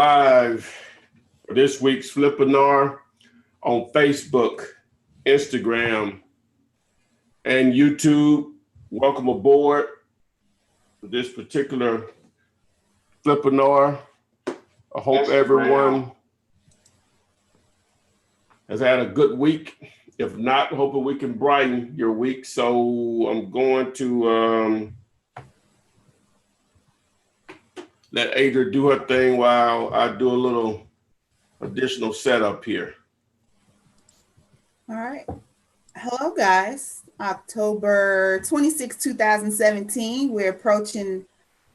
live for this week's Flippinar on Facebook, Instagram, and YouTube. Welcome aboard for this particular Flippinar. I hope everyone has had a good week. If not, hoping we can brighten your week. So I'm going to let Adria do her thing while I do a little additional setup here. All right. Hello, guys. October 26, 2017. We're approaching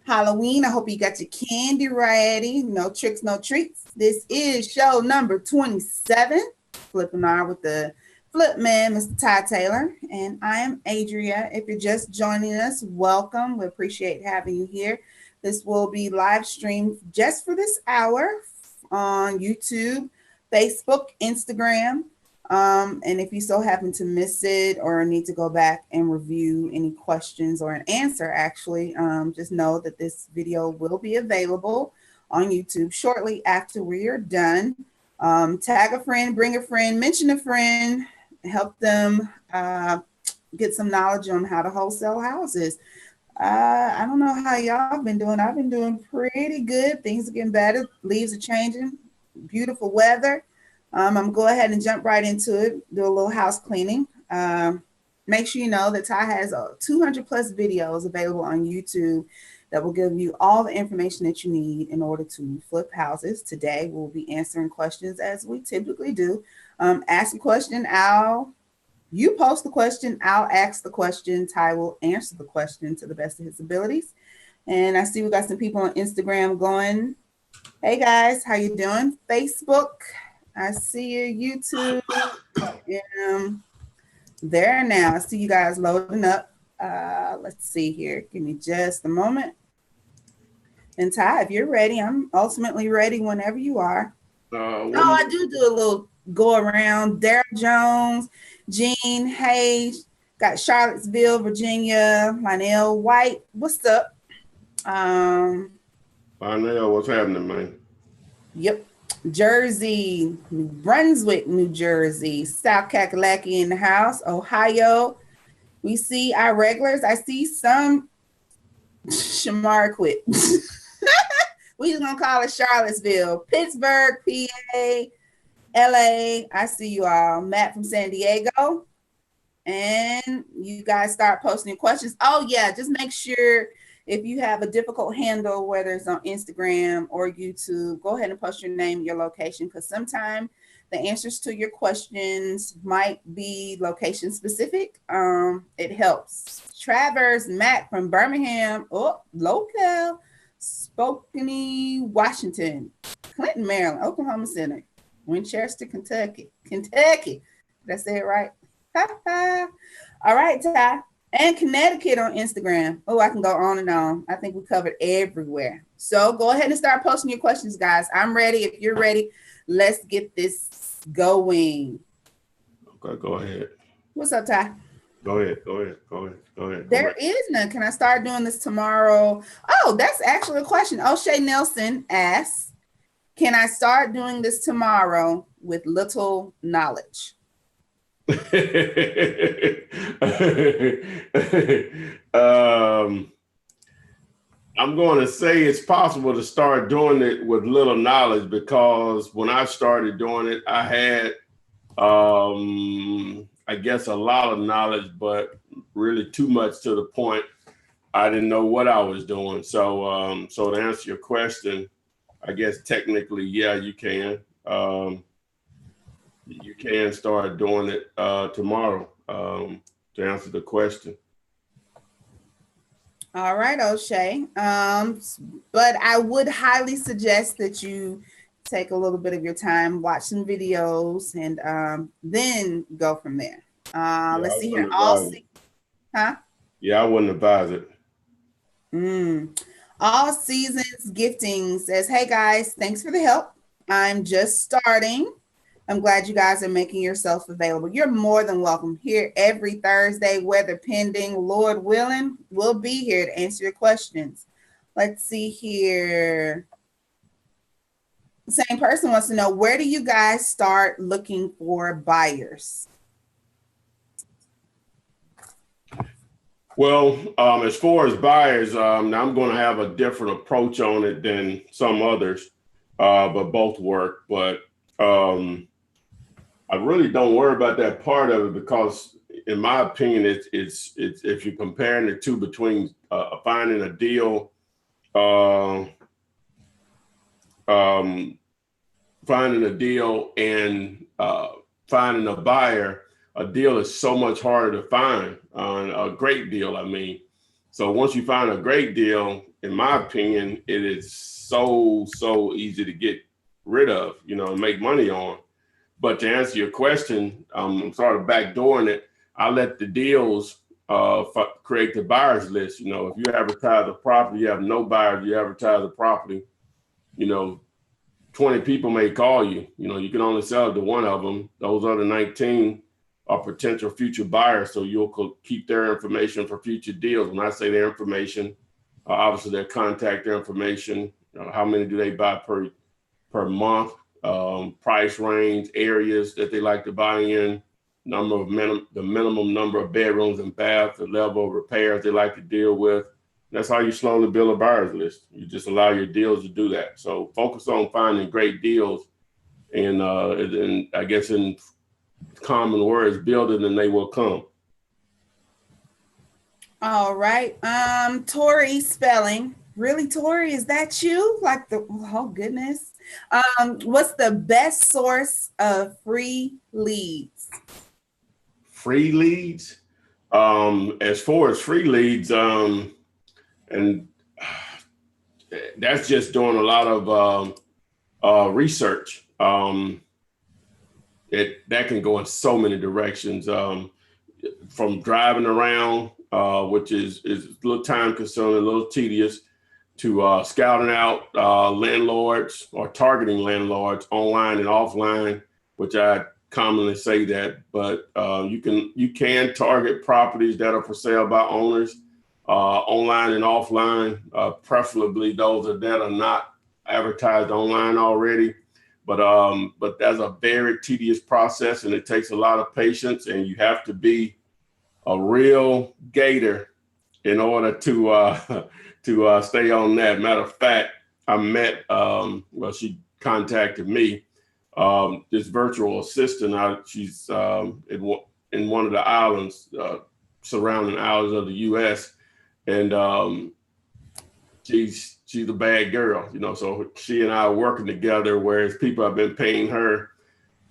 Halloween. I hope you got your candy ready. No tricks, no treats. This is show number 27, Flippinar with the Flip Man, Mr. Ty Taylor. And I am Adria. If you're just joining us, welcome. We appreciate having you here. This will be live streamed just for this hour on YouTube, Facebook, Instagram. And if you so happen to miss it or need to go back and review any questions or an answer, actually, just know that this video will be available on YouTube shortly after we are done. Tag a friend, bring a friend, mention a friend, help them get some knowledge on how to wholesale houses. I don't know how y'all been doing. I've been doing pretty good. Things are getting better. Leaves are changing. Beautiful weather. I'm going to go ahead and jump right into it, do a little house cleaning. Make sure you know that Ty has 200 plus videos available on YouTube that will give you all the information that you need in order to flip houses. Today, we'll be answering questions as we typically do. Ask a question, you post the question, I'll ask the question. Ty will answer the question to the best of his abilities. And I see we got some people on Instagram going, hey guys, how you doing? Facebook, I see you. YouTube, there now. I see you guys loading up. Let's see here. Give me just a moment. And Ty, if you're ready, I'm ultimately ready whenever you are. I do a little go around. Daryl Jones, Jean Hayes, got Charlottesville, Virginia, Lionel White. What's up? Lionel, what's happening, man? Yep. Jersey, New Brunswick, New Jersey, South Kakalaki in the house, Ohio. We see our regulars. I see some Shamar quit. We just gonna call it Charlottesville, Pittsburgh, PA, LA. I see you all. Matt from San Diego. And you guys start posting your questions. Oh yeah, just make sure if you have a difficult handle, whether it's on Instagram or YouTube, go ahead and post your name, your location, because sometimes the answers to your questions might be location specific. It helps. Travers Matt from Birmingham, local, Spokane, Washington, Clinton, Maryland, Oklahoma City, Winchester, Kentucky. Did I say it right? All right, Ty. And Connecticut on Instagram. Oh, I can go on and on. I think we covered everywhere. So go ahead and start posting your questions, guys. I'm ready. If you're ready, let's get this going. Okay, go ahead. What's up, Ty? Go ahead. There is none. Can I start doing this tomorrow? Oh, that's actually a question. O'Shea Nelson asks, can I start doing this tomorrow with little knowledge? I'm going to say it's possible to start doing it with little knowledge, because when I started doing it, I had, I guess, a lot of knowledge, but really too much to the point I didn't know what I was doing. So, so to answer your question, I guess technically, yeah, you can. You can start doing it tomorrow to answer the question. All right, O'Shea. But I would highly suggest that you take a little bit of your time, watch some videos, and then go from there. Let's see here. Yeah, I wouldn't advise it. All Seasons Gifting says, hey guys, thanks for the help. I'm just starting. I'm glad you guys are making yourself available. You're more than welcome here every Thursday, weather pending, Lord willing. We'll be here to answer your questions. Let's see here. The same person wants to know, where do you guys start looking for buyers? Well, as far as buyers, now I'm going to have a different approach on it than some others, but both work. But I really don't worry about that part of it because, in my opinion, it's if you're comparing the two between finding a deal, uh, um, finding a deal and finding a buyer. A deal is so much harder to find, a great deal, I mean. So once you find a great deal, in my opinion, it is so easy to get rid of, and make money on. But to answer your question, I'm sort of backdooring it. I let the deals create the buyers list. If you advertise a property, you have no buyers, you advertise a property, 20 people may call you. You can only sell to one of them. Those other 19 are potential future buyers. So you'll keep their information for future deals. When I say their information, obviously their contact information, how many do they buy per month, price range, areas that they like to buy in, the minimum number of bedrooms and baths, the level of repairs they like to deal with. That's how you slowly build a buyer's list. You just allow your deals to do that. So focus on finding great deals, and I guess in common words, build it and they will come. All right. Tori Spelling. Really, Tori, is that you? Oh goodness. What's the best source of free leads? Free leads? As far as free leads, and that's just doing a lot of research. That can go in so many directions, from driving around, which is a little time consuming, a little tedious, to scouting out landlords or targeting landlords online and offline, which I commonly say that. But you can target properties that are for sale by owners, online and offline, preferably those that are not advertised online already. But that's a very tedious process, and it takes a lot of patience, and you have to be a real Gator in order to stay on that. Matter of fact, I met, she contacted me, this virtual assistant. She's in one of the islands, surrounding islands of the U.S., and she's a bad girl, so she and I are working together, whereas people have been paying her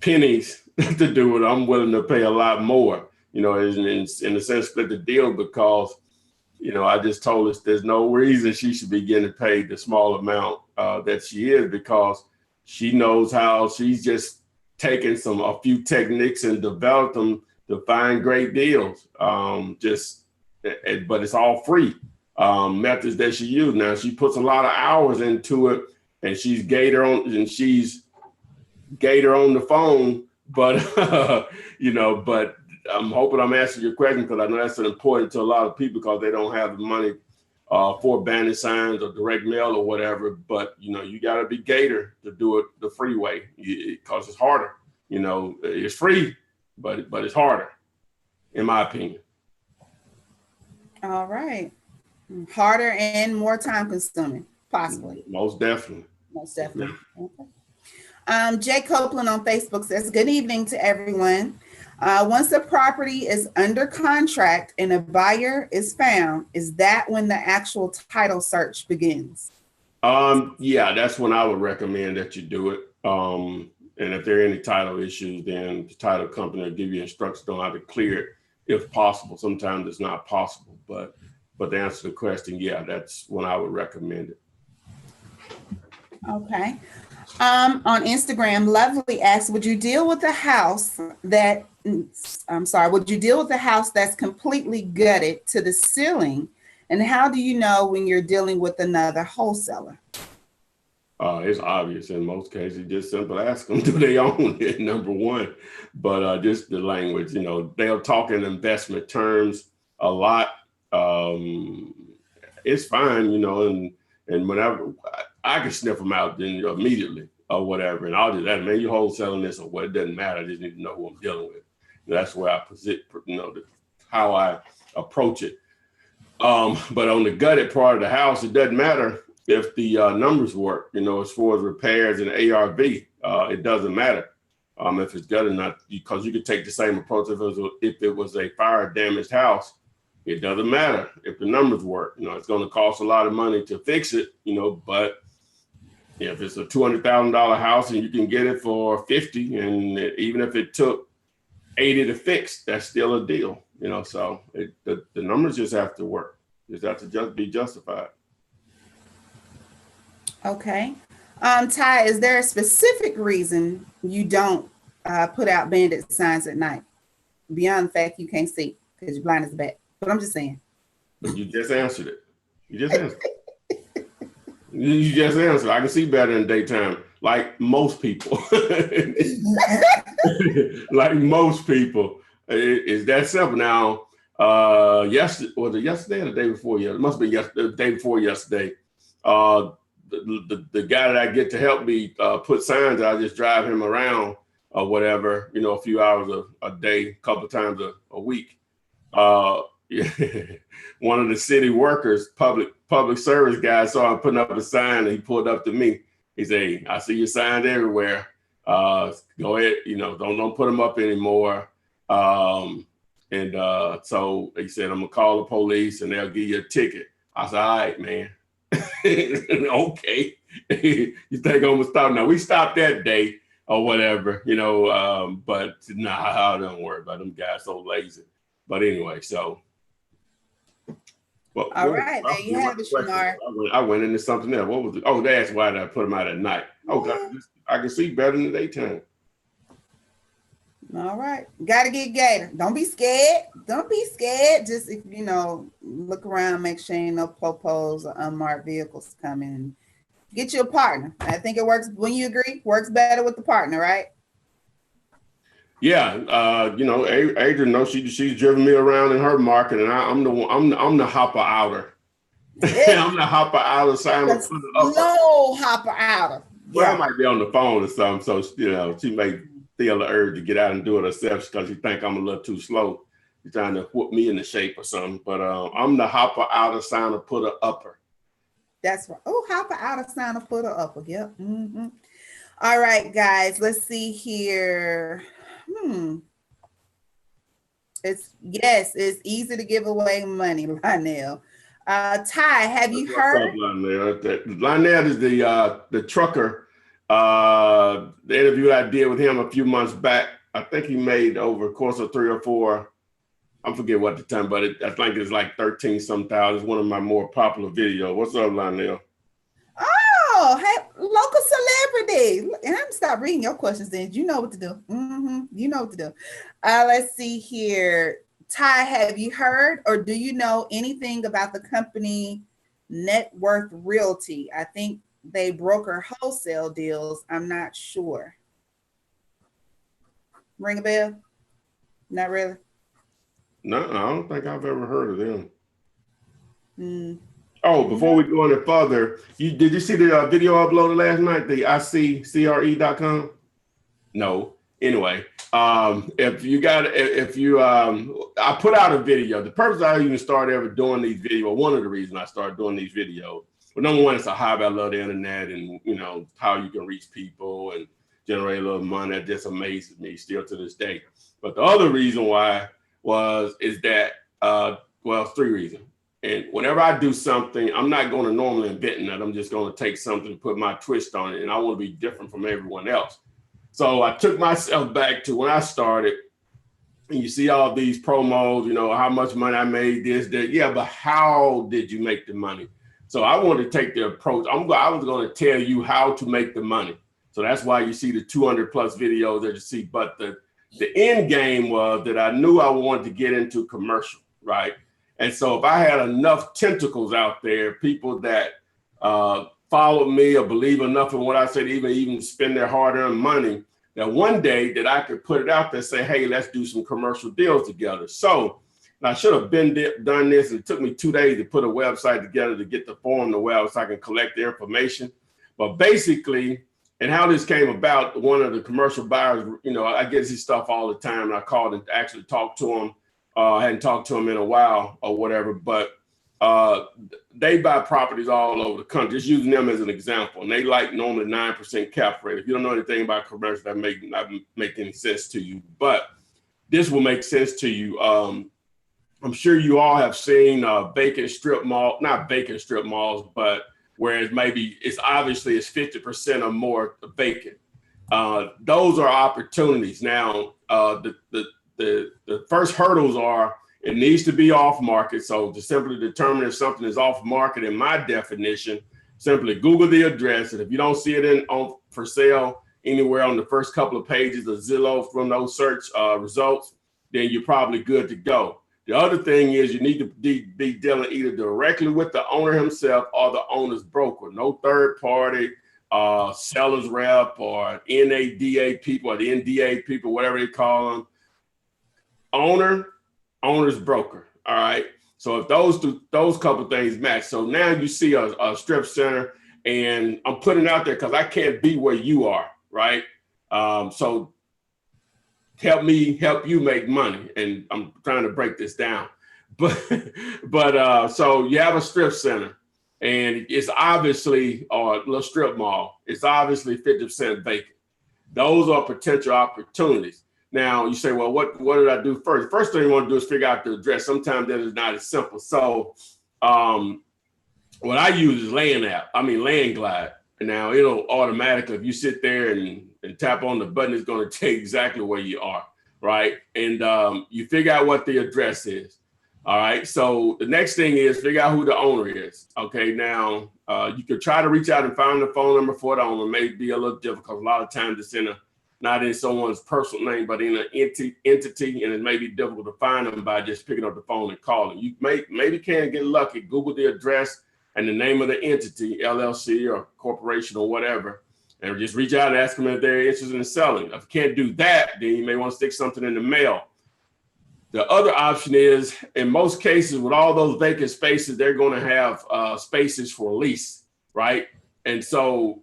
pennies to do it. I'm willing to pay a lot more, in a sense, split the deal, because, I just told us there's no reason she should be getting paid the small amount that she is, because she knows how. She's just taken a few techniques and developed them to find great deals. But it's all free. Methods that she used. Now she puts a lot of hours into it, and she's Gator on the phone. But but I'm hoping I'm answering your question, because I know that's important to a lot of people, because they don't have the money for bandit signs or direct mail or whatever. But you got to be Gator to do it the free way, because it's harder. It's free, but it's harder, in my opinion. All right. Harder and more time consuming, possibly. Most definitely. Okay. Jay Copeland on Facebook says, good evening to everyone. Once a property is under contract and a buyer is found, is that when the actual title search begins? Yeah, that's when I would recommend that you do it. And if there are any title issues, then the title company will give you instructions on how to clear it, if possible. Sometimes it's not possible, but to answer the question, yeah, that's when I would recommend it. Okay. On Instagram, Lovely asks, would you deal with a house that's completely gutted to the ceiling? And how do you know when you're dealing with another wholesaler? It's obvious in most cases. Just simply ask them, do they own it, number one. But just the language, they'll talk in investment terms a lot. It's fine, and whenever I can sniff them out then immediately. or whatever. And I'll do that, man, you wholesaling this or what, it doesn't matter. I just need to know who I'm dealing with. And that's where I how I approach it. But on the gutted part of the house, it doesn't matter if the numbers work, as far as repairs and ARV, it doesn't matter if it's gutted or not, because you could take the same approach if it was a fire damaged house. It doesn't matter if the numbers work. It's going to cost a lot of money to fix it, but if it's a $200,000 house and you can get it for 50, and even if it took 80 to fix, that's still a deal, so the numbers just have to work. Just have to just be justified. Okay. Ty, is there a specific reason you don't put out bandit signs at night? Beyond the fact you can't see because you're blind as a bat. But I'm just saying. But you just answered it. You just answered it. You just answered. I can see better in daytime, like most people. Like most people. It's that simple. Now, was it yesterday or the day before? Yeah, it must be the day before yesterday. The guy that I get to help me put signs, I just drive him around or whatever, a few hours a day, a couple of times a week. One of the city workers, public service guys, saw him putting up a sign, and he pulled up to me. He said, "Hey, I see your signs everywhere. Go ahead, don't put them up anymore." So he said, "I'm gonna call the police and they'll give you a ticket." I said, "All right, man." Okay. You think I'm gonna stop? Now we stopped that day or whatever, but I don't worry about them guys, so lazy. But anyway, so. Well, all right, there you have it, Flippinars. I went into something else. What was it? Oh, that's why I put them out at night. Oh, God, I can see better in the daytime. All right. Got to get Gator. Don't be scared. Don't be scared. Just, look around, make sure ain't no popos or unmarked vehicles coming. Get you a partner. I think it works, when you agree, works better with the partner, right? Yeah. Adrian knows she's driven me around in her market, and I'm the hopper outer. Yeah. I'm the hopper outer sign. Slow hopper outer. Well, I might be on the phone or something, so she may feel the urge to get out and do it herself because she think I'm a little too slow. She's trying to whoop me into shape or something. But I'm the hopper outer signer putter upper. That's right. Oh, hopper outer signer putter upper. Yep. Mm-hmm. All right, guys. Let's see here. It's easy to give away money, Lionel. Ty, have you heard? Lionel is the trucker. The interview I did with him a few months back, I think he made over a course of 3 or 4. I forget what the time, but I think it's like 13-some thousand. It's one of my more popular videos. What's up, Lionel? Oh, hey, local celebrity. And I'm gonna stop reading your questions then. You know what to do. You know what to do. Let's see here. Ty, have you heard or do you know anything about the company Net Worth Realty? I think they broker wholesale deals. I'm not sure. Ring a bell? Not really? No, I don't think I've ever heard of them. Oh, before we go any further, did you see the video uploaded last night, the ICCRE.com? No. Anyway, I put out a video. The purpose I even started ever doing these videos, one of the reasons I started doing these videos, well, number one, it's a hobby. I love the internet and, how you can reach people and generate a little money. That just amazes me still to this day. But the other reason why is that, 3 reasons. And whenever I do something, I'm not going to normally invent that. I'm just going to take something and put my twist on it. And I want to be different from everyone else. So I took myself back to when I started. And you see all these promos, how much money I made, this, that. Yeah, but how did you make the money? So I wanted to take the approach. I was going to tell you how to make the money. So that's why you see the 200 plus videos that you see. But the end game was that I knew I wanted to get into commercial, right? And so if I had enough tentacles out there, people that follow me or believe enough in what I said, even spend their hard-earned money, that one day that I could put it out there and say, hey, let's do some commercial deals together. So I should have done this. And it took me 2 days to put a website together to get the form the way so I can collect the information. But basically, And how this came about, one of the commercial buyers, I get his stuff all the time. And I called and actually talked to him. I hadn't talked to him in a while or whatever, but they buy properties all over the country, just using them as an example. And they like normally 9% cap rate. If you don't know anything about commercial, that may not make any sense to you, but this will make sense to you. I'm sure you all have seen vacant strip mall, not vacant strip malls, but whereas maybe it's 50% or more vacant. Those are opportunities. Now, the first hurdles are it needs to be off market. So to simply determine if something is off market, in my definition, simply Google the address. And if you don't see it on for sale anywhere on the first couple of pages of Zillow from those search results, then you're probably good to go. The other thing is you need to be dealing either directly with the owner himself or the owner's broker. No third party, seller's rep or NADA people or the NDA people, whatever they call them. Owner's broker. All right. So if those couple things match, so now you see a strip center, and I'm putting it out there because I can't be where you are, right? So help me help you make money, and I'm trying to break this down. But so you have a strip center, and it's obviously, or a little strip mall, it's obviously 50% vacant. Those are potential opportunities. Now you say, well, what did I do first? First thing you want to do is figure out the address. Sometimes that is not as simple. So what I use is Land Glide. Now it'll automatically, if you sit there and tap on the button, it's going to tell you exactly where you are, right? And you figure out what the address is. All right. So the next thing is figure out who the owner is. Okay. Now you could try to reach out and find the phone number for the owner. It may be a little difficult. A lot of times it's not in someone's personal name, but in an entity, and it may be difficult to find them by just picking up the phone and calling. You maybe can get lucky. Google the address and the name of the entity, LLC or corporation or whatever, and just reach out and ask them if they're interested in selling. If you can't do that, then you may want to stick something in the mail. The other option is, in most cases, with all those vacant spaces, they're going to have spaces for lease, right? And so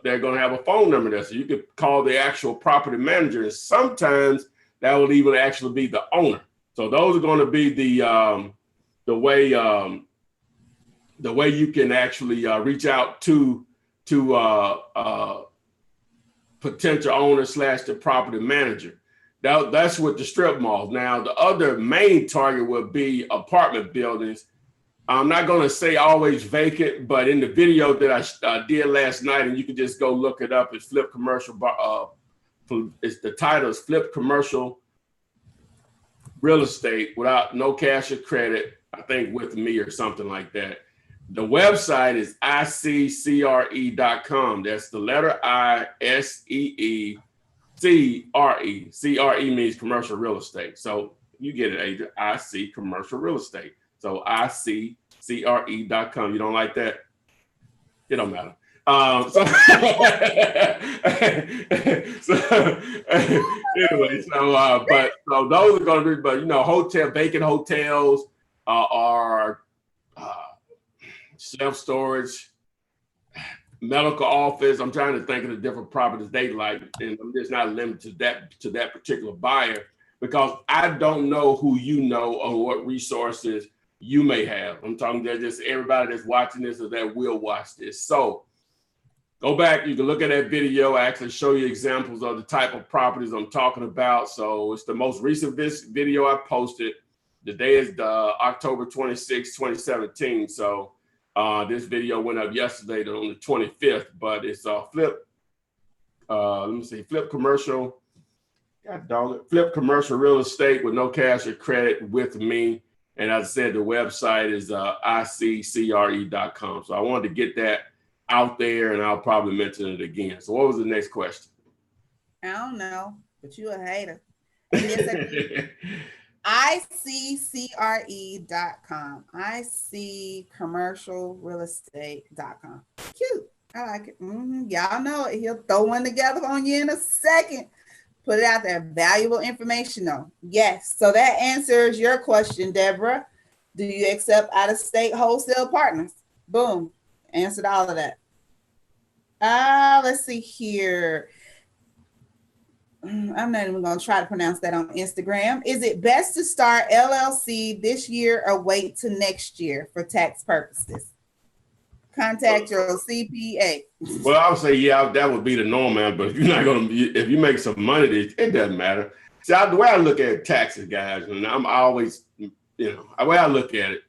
they're going to have a phone number there. So you could call the actual property manager. And sometimes that will even actually be the owner. So those are going to be the way you can actually reach out to potential owner / the property manager. That's with the strip malls. Now, the other main target would be apartment buildings. I'm not going to say always vacant, but in the video that I did last night, and you can just go look it up, it's Flip Commercial. The title is Flip Commercial Real Estate without no cash or credit, I think with me or something like that. The website is iccre.com. That's the letter I, SEE, CRE. CRE means commercial real estate. So you get it, Adrian. IC Commercial Real Estate. So iccre.com. You don't like that? It don't matter. Anyway, but those are going to be, vacant hotels are self-storage, medical office. I'm trying to think of the different properties they like, and I'm just not limited to that particular buyer, because I don't know who you know or what resources you may have. I'm talking to just everybody that's watching this or that will watch this. So go back, you can look at that video. I actually show you examples of the type of properties I'm talking about. So it's the most recent video I posted. The day is October 26, 2017. So this video went up yesterday on the 25th, but it's Flip Commercial. God dog it. Flip Commercial Real Estate with no cash or credit with me. And as I said, the website is iccre.com. So I wanted to get that out there, and I'll probably mention it again. So what was the next question? I don't know, but you a hater. iccre.com. iccommercialrealestate.com. Cute. I like it. Y'all know it. He'll throw one together on you in a second. Put it out there. Valuable information, though. Yes. So that answers your question, Deborah. Do you accept out-of-state wholesale partners? Boom. Answered all of that. Let's see here. I'm not even going to try to pronounce that on Instagram. Is it best to start LLC this year or wait till next year for tax purposes? Contact your CPA. Well, I would say, yeah, that would be the norm, man. But if you're not gonna, if you make some money, it doesn't matter. See, the way I look at taxes, guys, and I'm always, the way I look at it,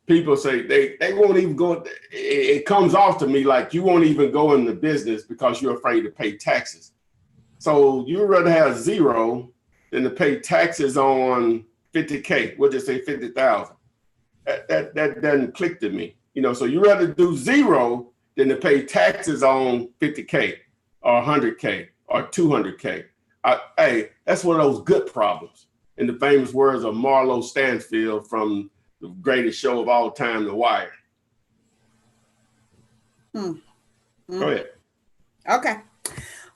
people say they won't even go. It comes off to me like you won't even go in the business because you're afraid to pay taxes. So you'd rather have zero than to pay taxes on 50K. We'll just say 50,000. That doesn't click to me. So you rather do zero than to pay taxes on 50K or 100K or 200K. Hey, that's one of those good problems. In the famous words of Marlo Stanfield from the greatest show of all time, The Wire. Go ahead. Okay.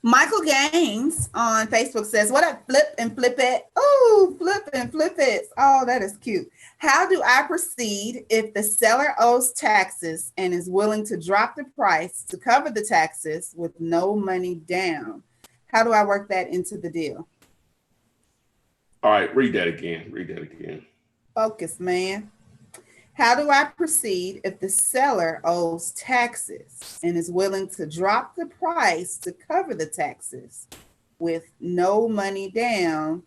Michael Gaines on Facebook says, what up, Flip and Flip It? Oh, Flip and Flip It. Oh, that is cute. How do I proceed if the seller owes taxes and is willing to drop the price to cover the taxes with no money down? How do I work that into the deal? All right, read that again. Focus, man. How do I proceed if the seller owes taxes and is willing to drop the price to cover the taxes with no money down?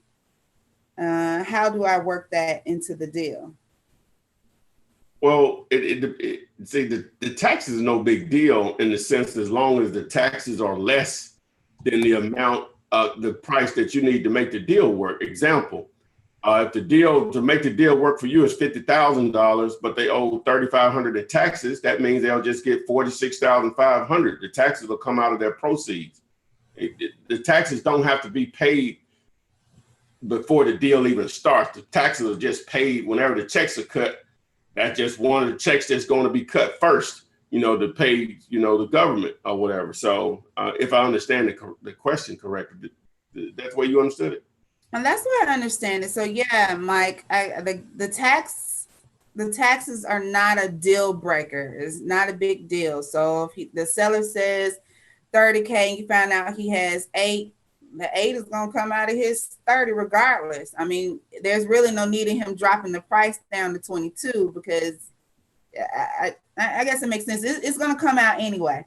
How do I work that into the deal? Well, see, the taxes is no big deal in the sense as long as the taxes are less than the amount of the price that you need to make the deal work. Example. If the deal to make the deal work for you is $50,000, but they owe $3,500 in taxes, that means they'll just get $46,500. The taxes will come out of their proceeds. The taxes don't have to be paid before the deal even starts. The taxes are just paid whenever the checks are cut. That's just one of the checks that's going to be cut first, to pay, the government or whatever. So if I understand the question correctly, that's the way you understood it. And that's what I understand it. So yeah, Mike, the taxes are not a deal breaker. It's not a big deal. So if the seller says 30K and you find out he has 8, the 8 is going to come out of his 30 regardless. I mean, there's really no need in him dropping the price down to 22 because I guess it makes sense. It's going to come out anyway,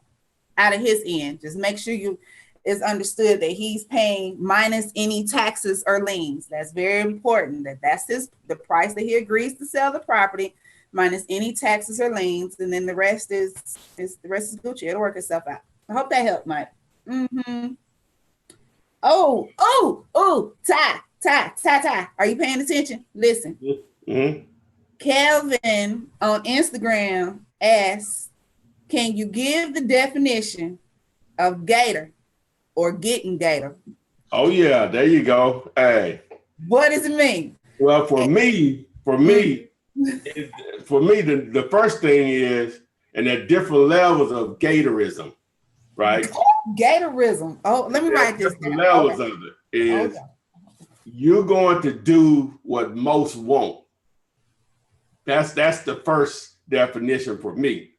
out of his end. Just make sure it's understood that he's paying minus any taxes or liens. That's very important. That's the price that he agrees to sell the property, minus any taxes or liens, and then the rest is Gucci. It'll work itself out. I hope that helped, Mike. Mm-hmm. Oh, Ty. Are you paying attention? Listen. Mm-hmm. Kelvin on Instagram asks, can you give the definition of Gator or getting Gator? Oh yeah, there you go. Hey. What does it mean? Well, for me, the first thing is, and there are different levels of Gatorism, right? Gatorism. Oh, let me write this down. Levels of it is you're going to do what most won't. That's the first definition for me.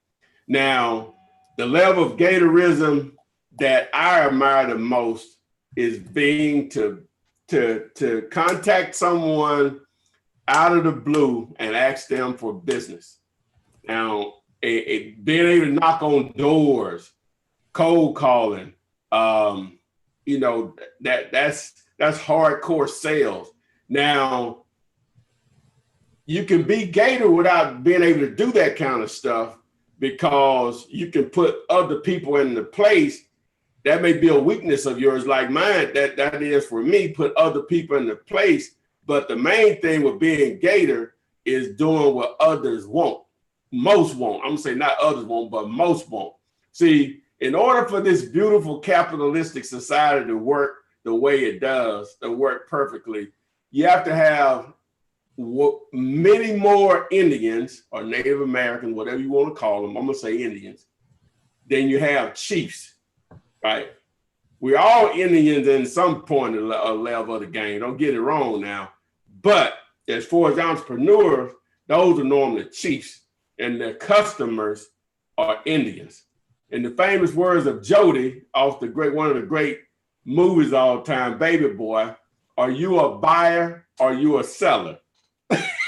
Now, the level of Gatorism that I admire the most is being to contact someone out of the blue and ask them for business. Now, being able to knock on doors, cold calling, that's hardcore sales. Now, you can be Gator without being able to do that kind of stuff because you can put other people in the place. That may be a weakness of yours, like mine. That is for me, put other people in the place. But the main thing with being Gator is doing what others won't. Most won't. I'm gonna say not others won't, but most won't. See, in order for this beautiful capitalistic society to work the way it does, to work perfectly, you have to have many more Indians or Native Americans, whatever you want to call them, I'm gonna say Indians, than you have chiefs, right? We're all Indians in some point or level of the game, don't get it wrong now. But as far as entrepreneurs, those are normally chiefs and their customers are Indians. In the famous words of Jody off one of the great movies of all time, Baby Boy, are you a buyer or are you a seller?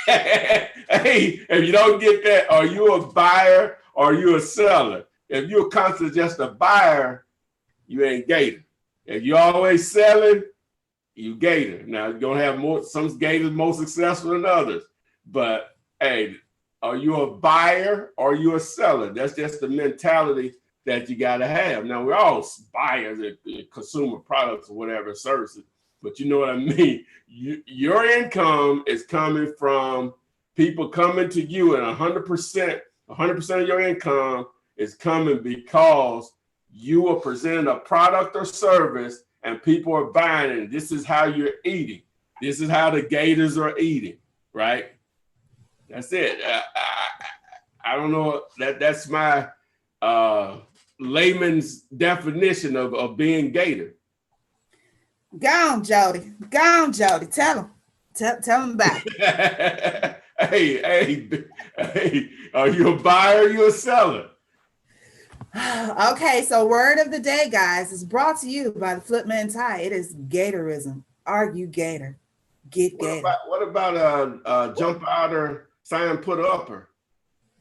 Hey, if you don't get that, are you a buyer or are you a seller? If you're constantly just a buyer, you ain't Gator. If you're always selling, you Gator. Now you're gonna have some Gators more successful than others. But hey, are you a buyer or are you a seller? That's just the mentality that you gotta have. Now we're all buyers of consumer products or whatever services, but you know what I mean? Your income is coming from people coming to you, and 100% of your income is coming because you are presenting a product or service and people are buying it. This is how you're eating. This is how the Gators are eating, right? That's it. I don't know. That's my layman's definition of being Gator. Go on, Jody. Go on, Jody. Tell him. Tell him about it. Hey, are you a buyer or are you a seller? Okay, so word of the day, guys, is brought to you by the Flipman tie. It is Gatorism. Argue Gator. Get Gator. What about jump outer, sign put upper?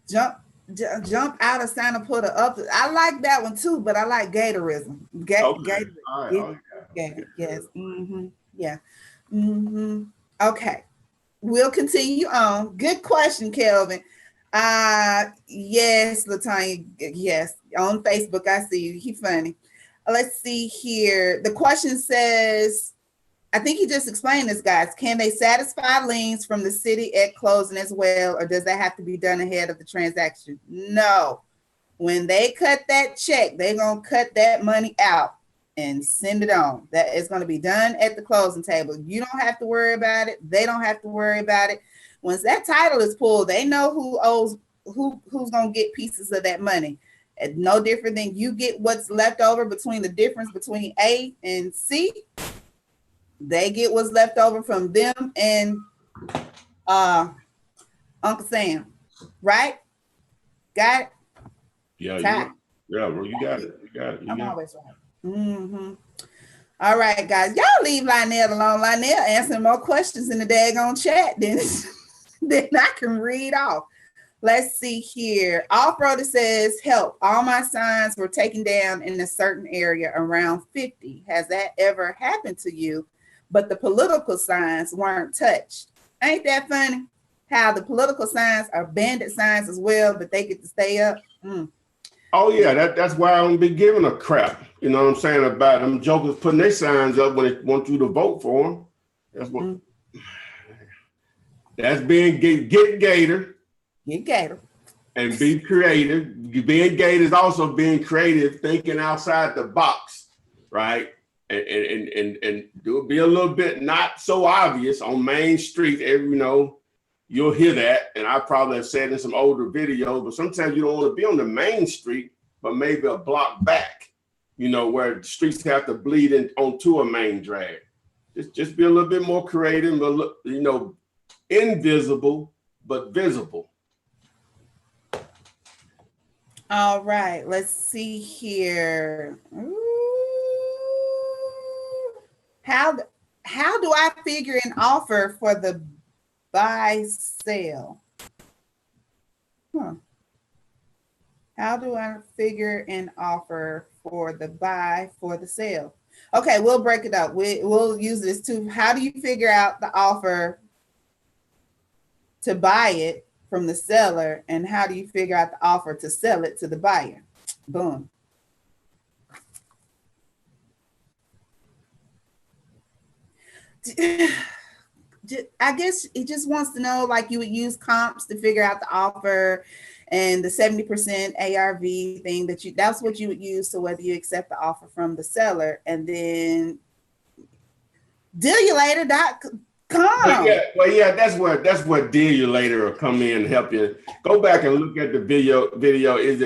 Jump out of sign put upper. I like that one too, but I like Gatorism. Okay. All right. Gator. Yes. Yeah. Okay. We'll continue on. Good question, Kelvin. Yes, Latanya. Yes, on Facebook, I see you. He funny. Let's see here. The question says, I think he just explained this, guys. Can they satisfy liens from the city at closing as well, or does that have to be done ahead of the transaction? No. When they cut that check, they're going to cut that money out and send it on. That is going to be done at the closing table. You don't have to worry about it. They don't have to worry about it. Once that title is pulled, they know who owes, who's going to get pieces of that money. And no different than you get what's left over between the difference between A and C. They get what's left over from them and Uncle Sam. Right? Got it? Yeah, bro, you got it. I'm always right. All right, guys. Y'all leave Lionel alone. Lionel answering more questions in the daggone chat than I can read off. Let's see here. Off-roader says, help. All my signs were taken down in a certain area around 50. Has that ever happened to you? But the political signs weren't touched. Ain't that funny? How the political signs are bandit signs as well, but they get to stay up. Oh yeah, that's why I don't be giving a crap. You know what I'm saying about them jokers putting their signs up when they want you to vote for them. That's what. That's being get Gator. Get Gator. And be creative. Being Gator is also being creative, thinking outside the box, right? And do it be a little bit not so obvious on Main Street. You'll hear that, and I probably have said in some older videos, but sometimes you don't want to be on the main street, but maybe a block back, where the streets have to bleed in onto a main drag. Just be a little bit more creative, invisible, but visible. All right, let's see here. How do I figure an offer for the buy sale? How do I figure an offer for the buy for the sale? Okay, we'll break it up. We'll use this too. How do you figure out the offer to buy it from the seller, and how do you figure out the offer to sell it to the buyer? Boom. I guess he just wants to know, like, you would use comps to figure out the offer and the 70% ARV thing that's what you would use to whether you accept the offer from the seller. And then dealulator.com. Well, that's where Dealulator will come in and help you. Go back and look at the video. Is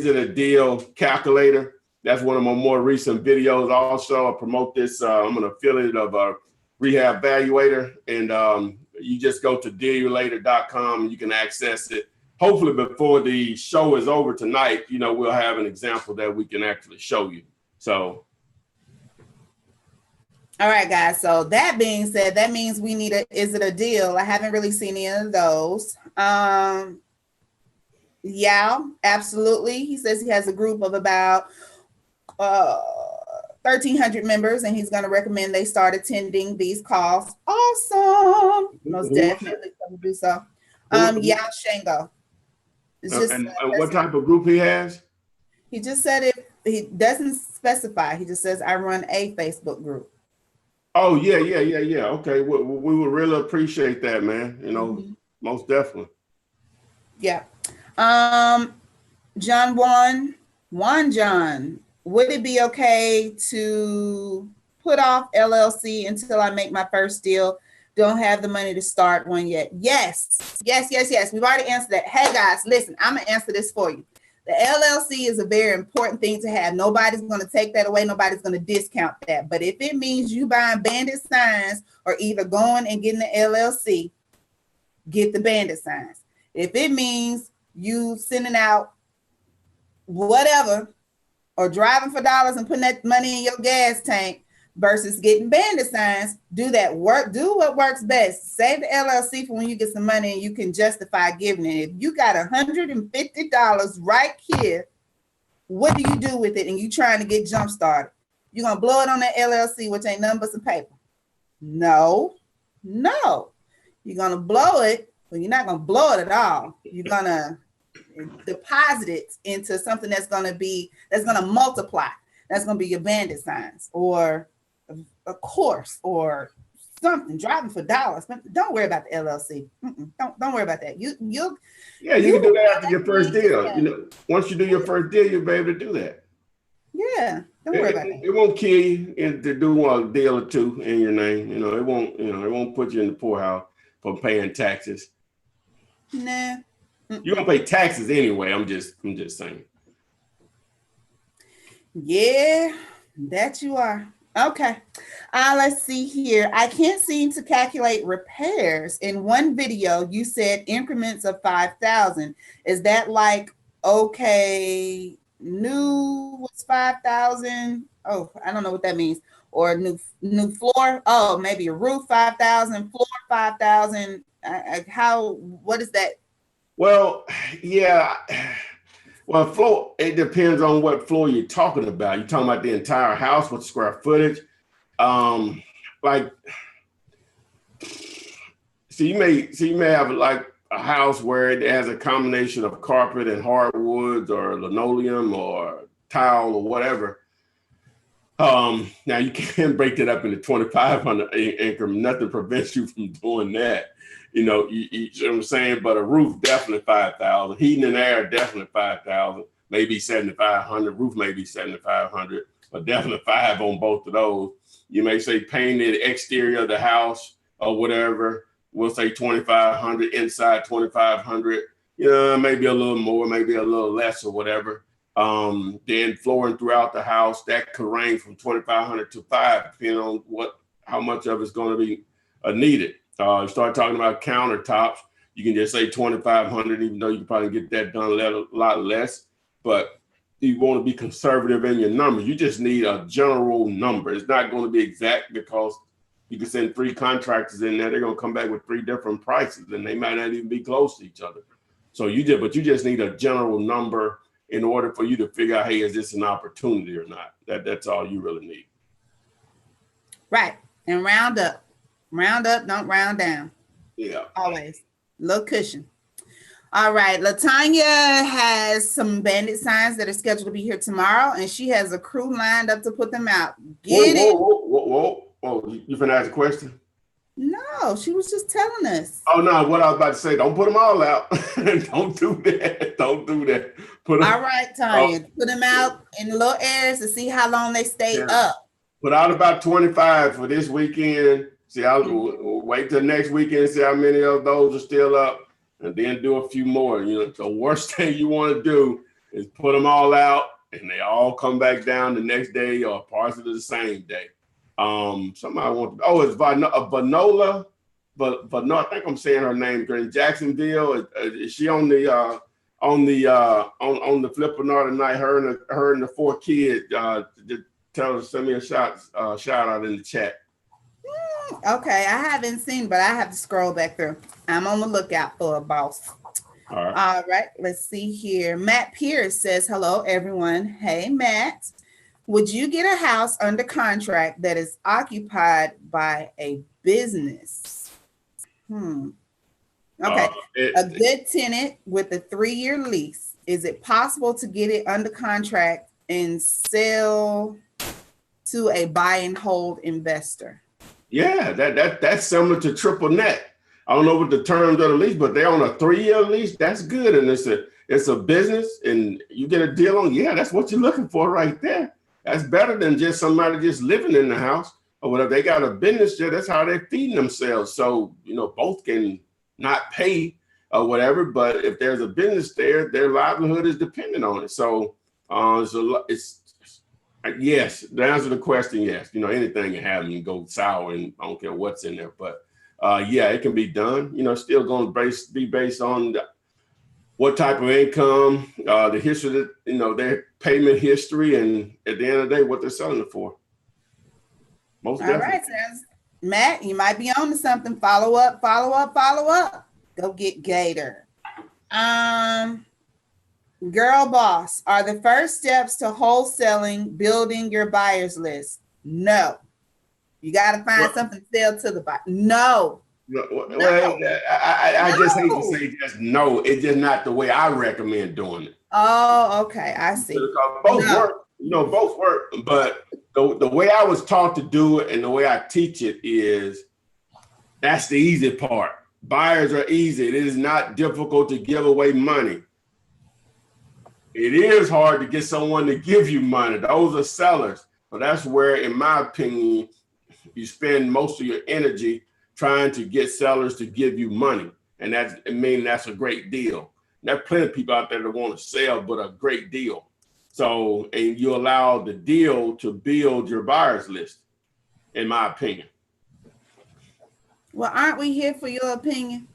it a deal calculator? That's one of my more recent videos. Also, I promote this. I'm an affiliate of Rehab Valuator, and you just go to dealulator.com and you can access it. hopefully before the show is over tonight, we'll have an example that we can actually show you. So. All right, guys. So that being said, that means we need is it a deal? I haven't really seen any of those. Yeah, absolutely. He says he has a group of about 1,300 members, and he's going to recommend they start attending these calls. Awesome. Most definitely going to do so. Yeah, Shango. It's just and what type of group he has? He just said it. He doesn't specify. He just says I run a Facebook group. Oh yeah. Okay, we would really appreciate that, man. Most definitely. Yeah. John, would it be okay to put off LLC until I make my first deal? Don't have the money to start one yet. Yes. We've already answered that. Hey guys, listen, I'm gonna answer this for you. The LLC is a very important thing to have. Nobody's going to take that away. Nobody's going to discount that. But if it means you buying bandit signs or either going and getting the LLC, get the bandit signs. If it means you sending out whatever or driving for dollars and putting that money in your gas tank versus getting bandit signs, do that work. Do what works best. Save the LLC for when you get some money and you can justify giving it. If you got $150 right here, what do you do with it? And you trying to get jump started? You're gonna blow it on that LLC, which ain't nothing but some paper. No. You're gonna blow it, but you're not gonna blow it at all. You're gonna deposit it into something that's gonna multiply. That's gonna be your bandit signs or a course or something, driving for dollars. Don't worry about the LLC. Don't worry about that. You can do that after your first deal. Once you do your first deal, you'll be able to do that. Yeah, don't worry about that. It won't kill you to do a deal or two in your name. It won't put you in the poorhouse for paying taxes. Nah. You're gonna pay taxes anyway. I'm just saying. Yeah, that you are. Okay. Let's see here. I can't seem to calculate repairs. In one video, you said increments of 5,000. Is that like, okay, new was 5,000? Oh, I don't know what that means. Or new floor? Oh, maybe a roof 5,000, floor 5,000. What is that? Well, yeah. Well, floor, it depends on what floor you're talking about. You're talking about the entire house with square footage. So you may have like a house where it has a combination of carpet and hardwoods or linoleum or tile or whatever. Now you can break that up into 2,500 increment. Nothing prevents you from doing that. You know what I'm saying? But a roof, definitely 5,000. Heating and air, definitely 5,000. Maybe 7,500. Roof maybe 7,500, but definitely 5 on both of those. You may say painted exterior of the house or whatever. We'll say 2,500. Inside 2,500. Maybe a little more, maybe a little less or whatever. Then flooring throughout the house, that could range from 2,500 to 5, depending on how much of it's going to be needed. You start talking about countertops, you can just say 2,500, even though you can probably get that done a lot less. But you want to be conservative in your numbers. You just need a general number. It's not going to be exact because you can send 3 contractors in there. They're going to come back with 3 different prices, and they might not even be close to each other. So you just need a general number in order for you to figure out, hey, is this an opportunity or not? That's all you really need. Right. And round up. Round up, don't round down. Yeah. Always. Little cushion. All right. LaTanya has some bandit signs that are scheduled to be here tomorrow, and she has a crew lined up to put them out. Whoa. You finna ask a question? No, she was just telling us. Oh, no. What I was about to say, don't put them all out. Don't do that. Don't do that. All right, Tanya. Put them out in little areas to see how long they stay up. Put out about 25 for this weekend. See, I'll wait till next weekend, see how many of those are still up, and then do a few more. The worst thing you want to do is put them all out, and they all come back down the next day or partially the same day. Somebody wants. It's Vanola. but no, I think I'm saying her name. In Jacksonville, is she on the Flippinar tonight? Her and the 4 kids. Tell her to send me a shout out in the chat. Okay, I haven't seen, but I have to scroll back through. I'm on the lookout for a boss. All right, let's see here. Matt Pierce says, hello, everyone. Hey, Matt. Would you get a house under contract that is occupied by a business? Okay, a good tenant with a 3-year lease. Is it possible to get it under contract and sell to a buy and hold investor? Yeah, that's similar to triple net. I don't know what the terms of the lease, but they're on a 3-year lease. That's good, and it's a business, and you get a deal on. Yeah, that's what you're looking for right there. That's better than just somebody just living in the house or whatever. They got a business there. That's how they're feeding themselves. So both can not pay or whatever, but if there's a business there, their livelihood is dependent on it. So yes, the answer to the question, yes. Anything can happen, you go sour, and I don't care what's in there. But yeah, it can be done. Still going to be based on what type of income, the history, their payment history, and at the end of the day, what they're selling it for. Most definitely. All right, Matt, you might be on to something. Follow up. Go get Gator. Girl boss, are the first steps to wholesaling building your buyers list? No. You got to find something to sell to the buyer. No. Well, I just hate to say just no. It's just not the way I recommend doing it. Oh, okay. I see. Both work. Both work. But the way I was taught to do it and the way I teach it is that's the easy part. Buyers are easy. It is not difficult to give away money. It is hard to get someone to give you money. Those are sellers. So that's where, in my opinion, you spend most of your energy trying to get sellers to give you money. And that's a great deal. There's plenty of people out there that want to sell, but a great deal. So, and you allow the deal to build your buyers list, in my opinion. Well, aren't we here for your opinion?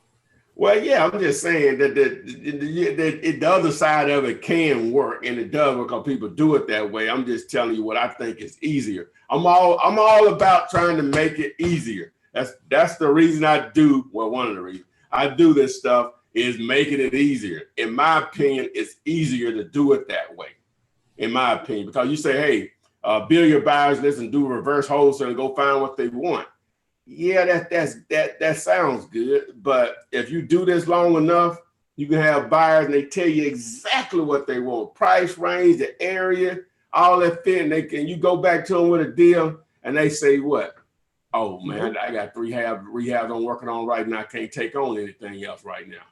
Well, yeah, I'm just saying that the other side of it can work, and it does work because people do it that way. I'm just telling you what I think is easier. I'm all about trying to make it easier. That's the reason I do. Well, one of the reasons I do this stuff is making it easier. In my opinion, it's easier to do it that way. In my opinion, because you say, hey, build your buyers list and do reverse wholesale and go find what they want. Yeah, that sounds good. But if you do this long enough, you can have buyers and they tell you exactly what they want, price range, the area, all that fit. And you go back to them with a deal and they say what? Oh man, I got rehabs I'm working on right now. I can't take on anything else right now.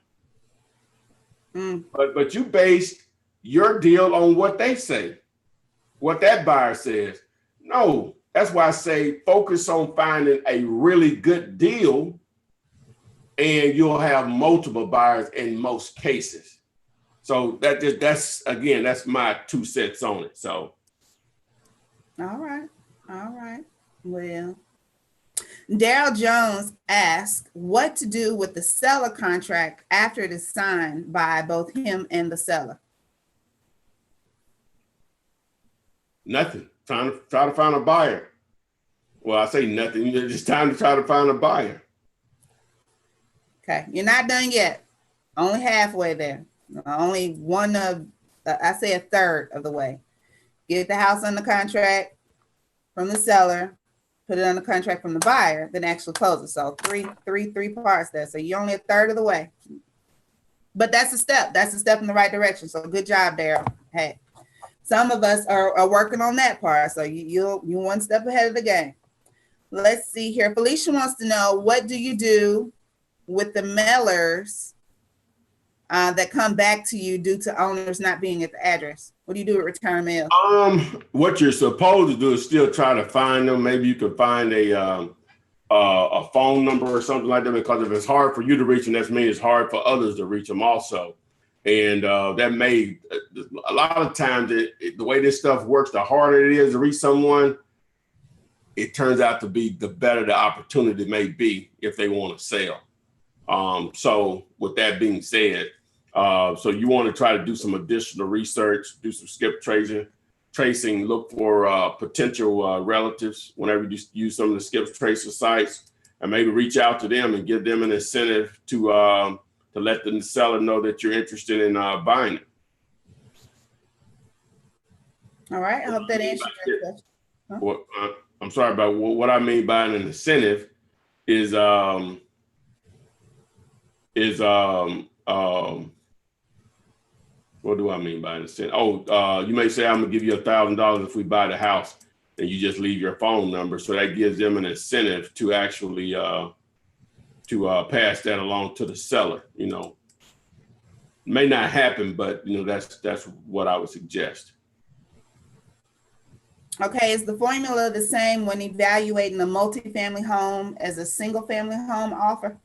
But you based your deal on what they say, what that buyer says. No. That's why I say focus on finding a really good deal and you'll have multiple buyers in most cases. So that's my 2 cents on it. So. All right. Well, Daryl Jones asked what to do with the seller contract after it is signed by both him and the seller. Nothing. Try to find a buyer. Well, I say nothing. It's just time to try to find a buyer. Okay, you're not done yet. Only halfway there. Only one of, I say a third of the way. Get the house under contract from the seller, put it under contract from the buyer, then actually close it. So three parts there. So you're only a third of the way. But that's a step. That's a step in the right direction. So good job, Daryl. Hey. Some of us are working on that part. So you're 1 step ahead of the game. Let's see here. Felicia wants to know, what do you do with the mailers that come back to you due to owners not being at the address? What do you do with return mail? What you're supposed to do is still try to find them. Maybe you can find a phone number or something like that, because if it's hard for you to reach them, that means it's hard for others to reach them also. And that may, a lot of times, the way this stuff works, the harder it is to reach someone, it turns out to be the better the opportunity may be if they want to sell. So with that being said, so you want to try to do some additional research, do some skip tracing, look for potential relatives whenever you use some of the skip tracer sites, and maybe reach out to them and give them an incentive to let the seller know that you're interested in buying it. All right, I hope that answers your question. Huh? What, I'm sorry about what I mean by an incentive is what do I mean by an incentive? Oh, you may say I'm gonna give you $1,000 if we buy the house, and you just leave your phone number, so that gives them an incentive to actually pass that along to the seller. You know, may not happen, but you know that's what I would suggest. Okay, is the formula the same when evaluating a multifamily home as a single family home offer?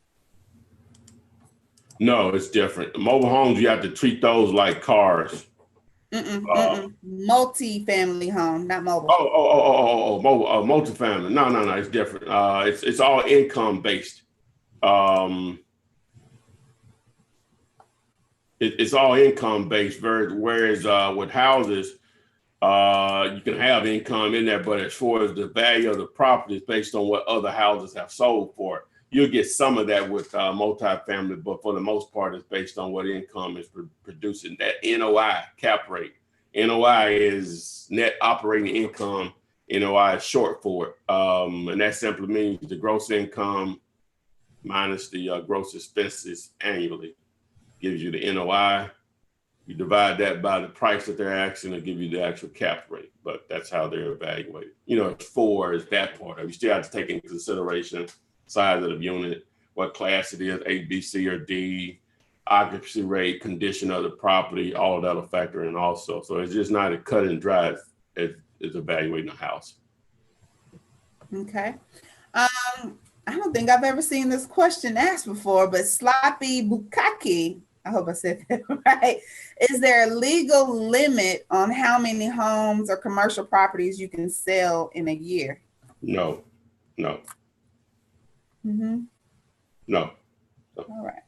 No, it's different. Mobile homes, you have to treat those like cars. Multi-family home, not mobile. Multifamily. No, it's different. It's all income based. It's all income based. Whereas with houses, you can have income in there, but as far as the value of the property is based on what other houses have sold for. You'll get some of that with multifamily, but for the most part, it's based on what income is producing. That NOI cap rate. NOI is net operating income. NOI is short for it. And that simply means the gross income minus the gross expenses annually gives you the NOI. You divide that by the price that they're asking to give you the actual cap rate, but that's how they're evaluated. You know, four is that part of it. You still have to take into consideration size of the unit, what class it is, A, B, C, or D, occupancy rate, condition of the property, all of that'll factor in also. So it's just not a cut and dry as evaluating a house. Okay. I don't think I've ever seen this question asked before, but Sloppy Bukaki, I hope I said that right. Is there a legal limit on how many homes or commercial properties you can sell in a year? No. Mm-hmm. No. All right.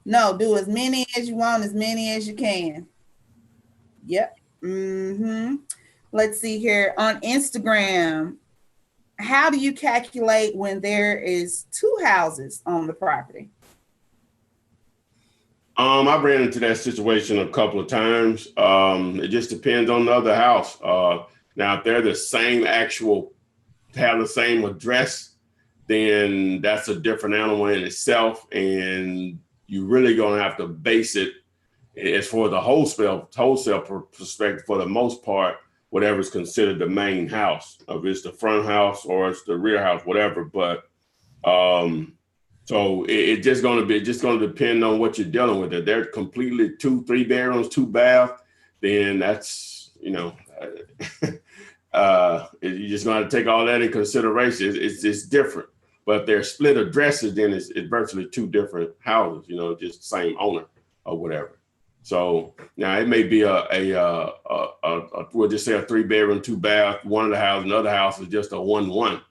No, do as many as you want, as many as you can. Yep. Mm-hmm. Let's see here. On Instagram, how do you calculate when there is two houses on the property? I ran into that situation a couple of times. It just depends on the other house. Now, if they're the same have the same address, then that's a different animal in itself. And you're really going to have to base it as for the wholesale perspective, for the most part, whatever is considered the main house, if it's the front house or it's the rear house, whatever. But so it's just going to depend on what you're dealing with. If they're completely 2-3 bedrooms, 2 bath, then that's, you know, you're just going to take all that in consideration. It's different. But if they're split addresses, then it's virtually 2 different houses, you know, just same owner or whatever. So now it may be we'll just say a 3 bedroom, 2 bath, one of the houses, another house is just a 1-1.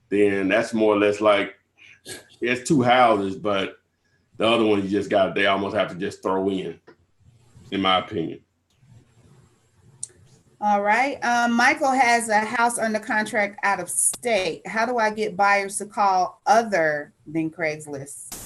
Then that's more or less like it's 2 houses, but the other one they almost have to just throw in my opinion. All right. Michael has a house under contract out of state. How do I get buyers to call other than Craigslist?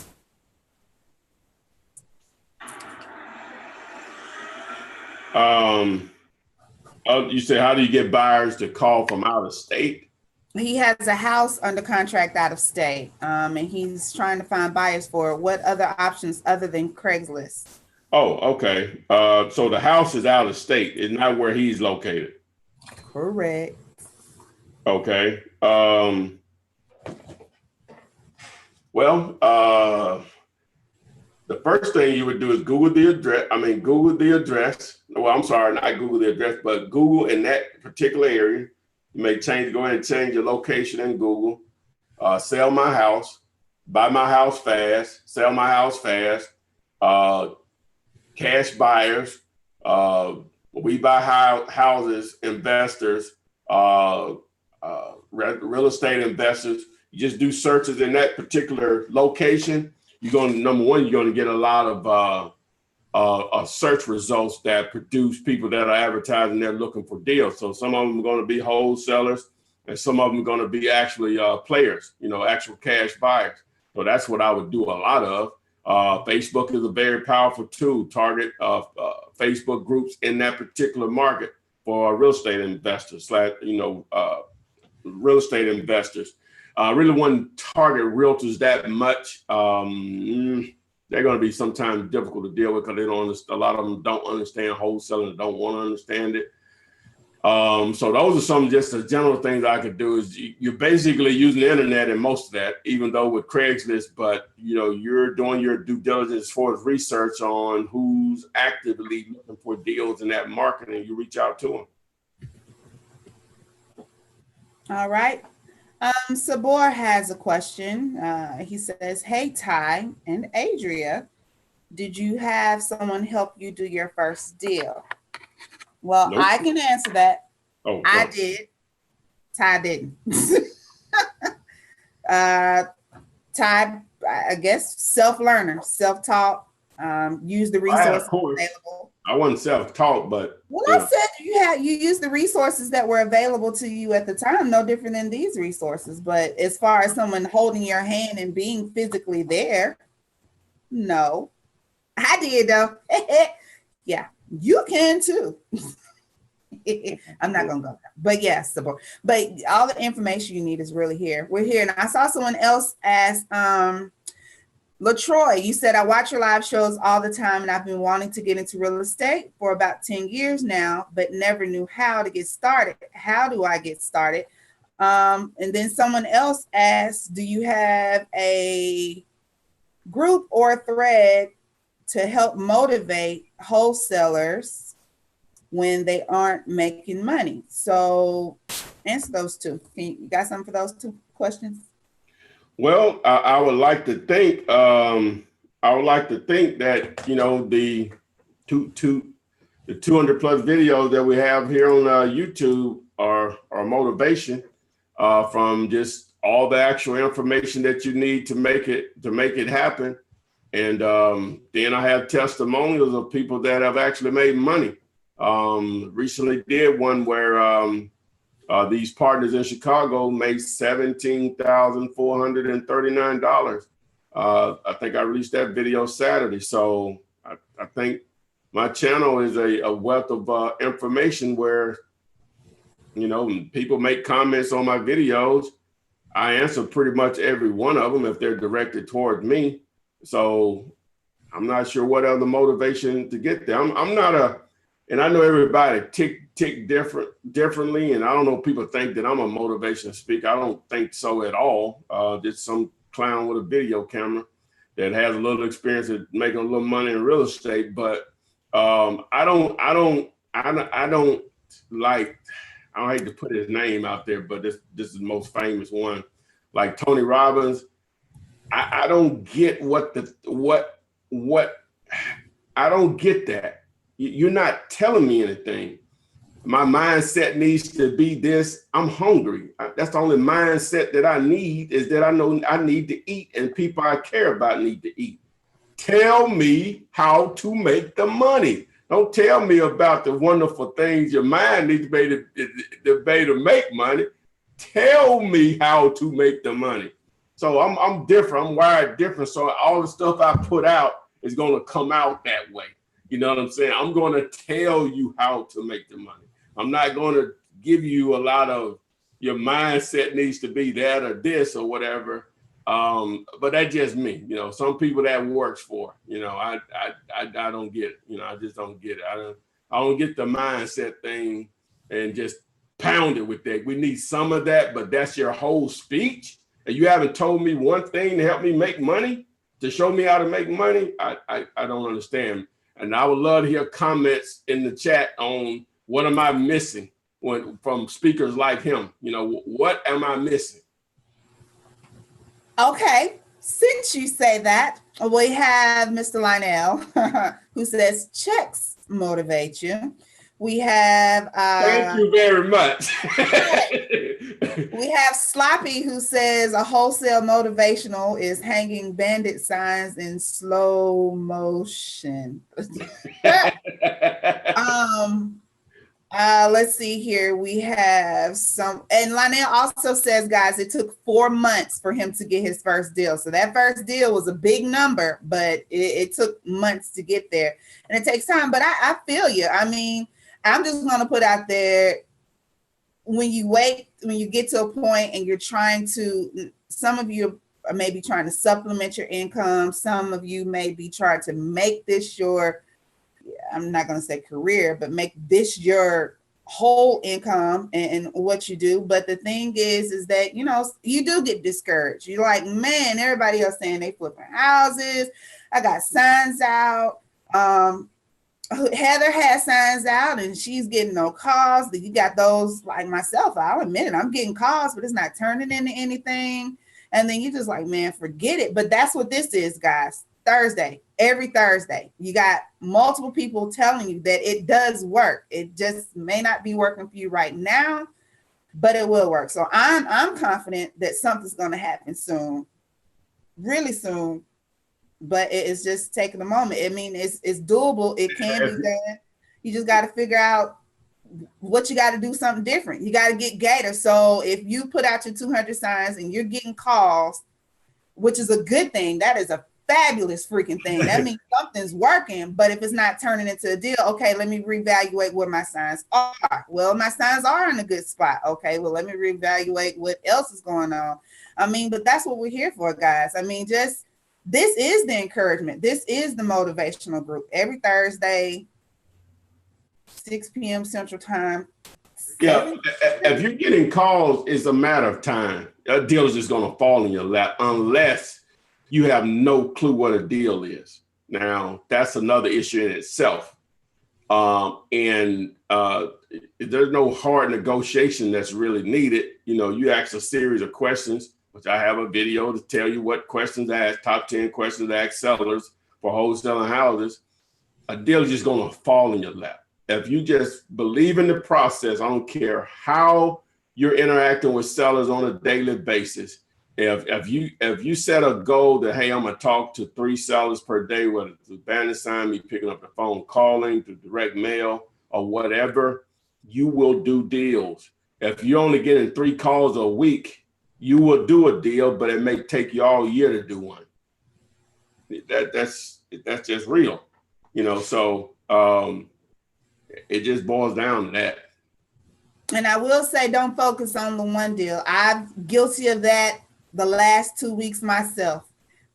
You said, how do you get buyers to call from out of state? He has a house under contract out of state, and he's trying to find buyers for it. What other options other than Craigslist? Oh, okay. So the house is out of state. It's not where he's located. Correct. Okay. Well, the first thing you would do is Google the address. Well, I'm sorry, not Google the address, but Google in that particular area. You may go ahead and change your location in Google. Sell my house, buy my house fast, sell my house fast. Cash buyers, we buy houses, investors, real estate investors. You just do searches in that particular location. You're going to, number one, you're going to get a lot of search results that produce people that are advertising. They're looking for deals. So some of them are going to be wholesalers, and some of them are going to be actually players, actual cash buyers. So that's what I would do a lot of. Facebook is a very powerful tool. Target Facebook groups in that particular market for real estate investors, real estate investors. Really wouldn't target realtors that much. They're going to be sometimes difficult to deal with because they don't. A lot of them don't understand wholesaling and don't want to understand it. So those are some just the general things I could do. Is you're basically using the internet and most of that, even though with Craigslist, but you're doing your due diligence as far as research on who's actively looking for deals in that market, and you reach out to them. All right. Sabor has a question. He says, "Hey, Ty and Adria, did you have someone help you do your first deal?" Well, nope. I can answer that. Oh, I did. Ty didn't. Ty, I guess, self-learner, self-taught, use the resources available. I wasn't self-taught, but I said you use the resources that were available to you at the time, no different than these resources. But as far as someone holding your hand and being physically there, no. I did though. Yeah, you can too. I'm not gonna go there. But yes, but all the information you need is really here. We're here. And I saw someone else ask, LaTroy, you said, "I watch your live shows all the time and I've been wanting to get into real estate for about 10 years now, but never knew how to get started. How do I get started?" And then someone else asked, "Do you have a group or a thread to help motivate wholesalers when they aren't making money?" So answer those two. You got something for those two questions? Well, I would like to think that the 200 plus videos that we have here on YouTube are motivation from just all the actual information that you need to make it happen. And then I have testimonials of people that have actually made money. Recently did one where these partners in Chicago made $17,439. I think I released that video Saturday. So I think my channel is a wealth of information where, people make comments on my videos. I answer pretty much every one of them if they're directed towards me. So I'm not sure what other motivation to get there. I'm not and I know everybody tick differently. And I don't know if people think that I'm a motivational speaker. I don't think so at all. Just some clown with a video camera that has a little experience at making a little money in real estate. But I hate to put his name out there, but this is the most famous one. Like Tony Robbins. I don't get I don't get that. You're not telling me anything. My mindset needs to be this. I'm hungry. That's the only mindset that I need, is that I know I need to eat and people I care about need to eat. Tell me how to make the money. Don't tell me about the wonderful things your mind needs to be to make money. Tell me how to make the money. So I'm different. I'm wired different. So all the stuff I put out is going to come out that way. You know what I'm saying? I'm going to tell you how to make the money. I'm not going to give you a lot of your mindset needs to be that or this or whatever. But that's just me. Some people that works for. I don't get it. I just don't get it. I don't get the mindset thing and just pound it with that. We need some of that, but that's your whole speech. And you haven't told me one thing to help me make money, to show me how to make money. I don't understand. And I would love to hear comments in the chat on what am I missing from speakers like him. What am I missing? Okay, since you say that, we have Mr. Lionel who says checks motivate you, We have Thank you very much. we have Sloppy who says a wholesale motivational is hanging bandit signs in slow motion. Let's see here. We have some, and Lionel also says, guys, it took 4 months for him to get his first deal. So that first deal was a big number, but it took months to get there, and it takes time. But I feel you. I mean, I'm just going to put out there, when you get to a point and you're trying to, some of you are maybe trying to supplement your income. Some of you may be trying to make this your, I'm not going to say career, but make this your whole income and what you do. But the thing is that, you know, you do get discouraged. You're like, man, everybody else saying they flipping houses. I got signs out. Heather has signs out and she's getting no calls. You got those like myself. I'll admit it. I'm getting calls, but it's not turning into anything. And then you just like, man, forget it. But that's what this is, guys. Thursday, every Thursday, you got multiple people telling you that it does work. It just may not be working for you right now, but it will work. So I'm confident that something's going to happen soon, really soon. But it's just taking a moment. I mean, it's doable. It can be done. You just got to figure out what you got to do, something different. You got to get Gator. So if you put out your 200 signs and you're getting calls, which is a good thing, that is a fabulous freaking thing. That means something's working. But if it's not turning into a deal, okay, let me reevaluate where my signs are. Well, my signs are in a good spot. Okay, well, let me reevaluate what else is going on. I mean, but that's what we're here for, guys. I mean, just this is the encouragement. This is the motivational group every Thursday, 6 p.m. Central Time. Yeah, if you're getting calls, it's a matter of time. A deal is just going to fall in your lap unless you have no clue what a deal is. Now, that's another issue in itself. And there's no hard negotiation that's really needed. You know, you ask a series of questions, which I have a video to tell you what questions I ask, top 10 questions I ask sellers for wholesaling houses. A deal is just going to fall in your lap. If you just believe in the process, I don't care how you're interacting with sellers on a daily basis. If you set a goal that, hey, I'm gonna talk to 3 sellers per day, whether it's a bandit sign, me picking up the phone, calling, through direct mail, or whatever, you will do deals. If you're only getting 3 calls a week, you will do a deal, but it may take you all year to do one. That's just real, you know. So it just boils down to that. And I will say, don't focus on the one deal. I'm guilty of that the last 2 weeks myself.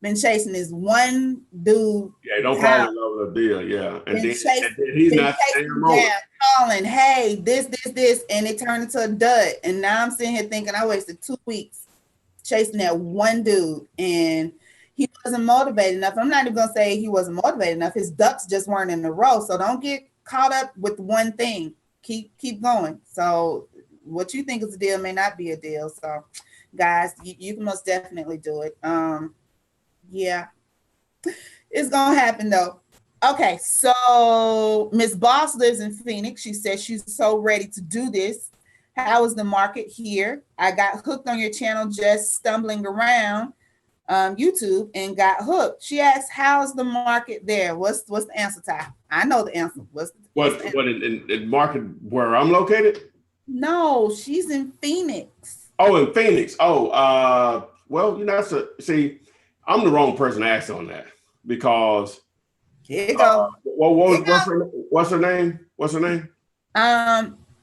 Been chasing this one dude. Yeah, don't fall in love with a deal. Yeah. And then he's not staying down, calling, hey, this, and it turned into a dud. And now I'm sitting here thinking I wasted 2 weeks chasing that one dude, and he wasn't motivated enough. I'm not even gonna say he wasn't motivated enough. His ducks just weren't in a row. So don't get caught up with one thing. Keep going. So what you think is a deal may not be a deal. So guys, you can most definitely do it. Yeah, it's gonna happen though. Okay, so Miss Boss lives in Phoenix. She says she's so ready to do this. How is the market here? I got hooked on your channel just stumbling around YouTube and got hooked. She asked, how's the market there? What's the answer, Ty? I know the answer. What in market where I'm located? No, she's in Phoenix. Oh, in Phoenix. Oh, well, you know, see, I'm the wrong person to ask on that because here you go. What's her name? What's her name?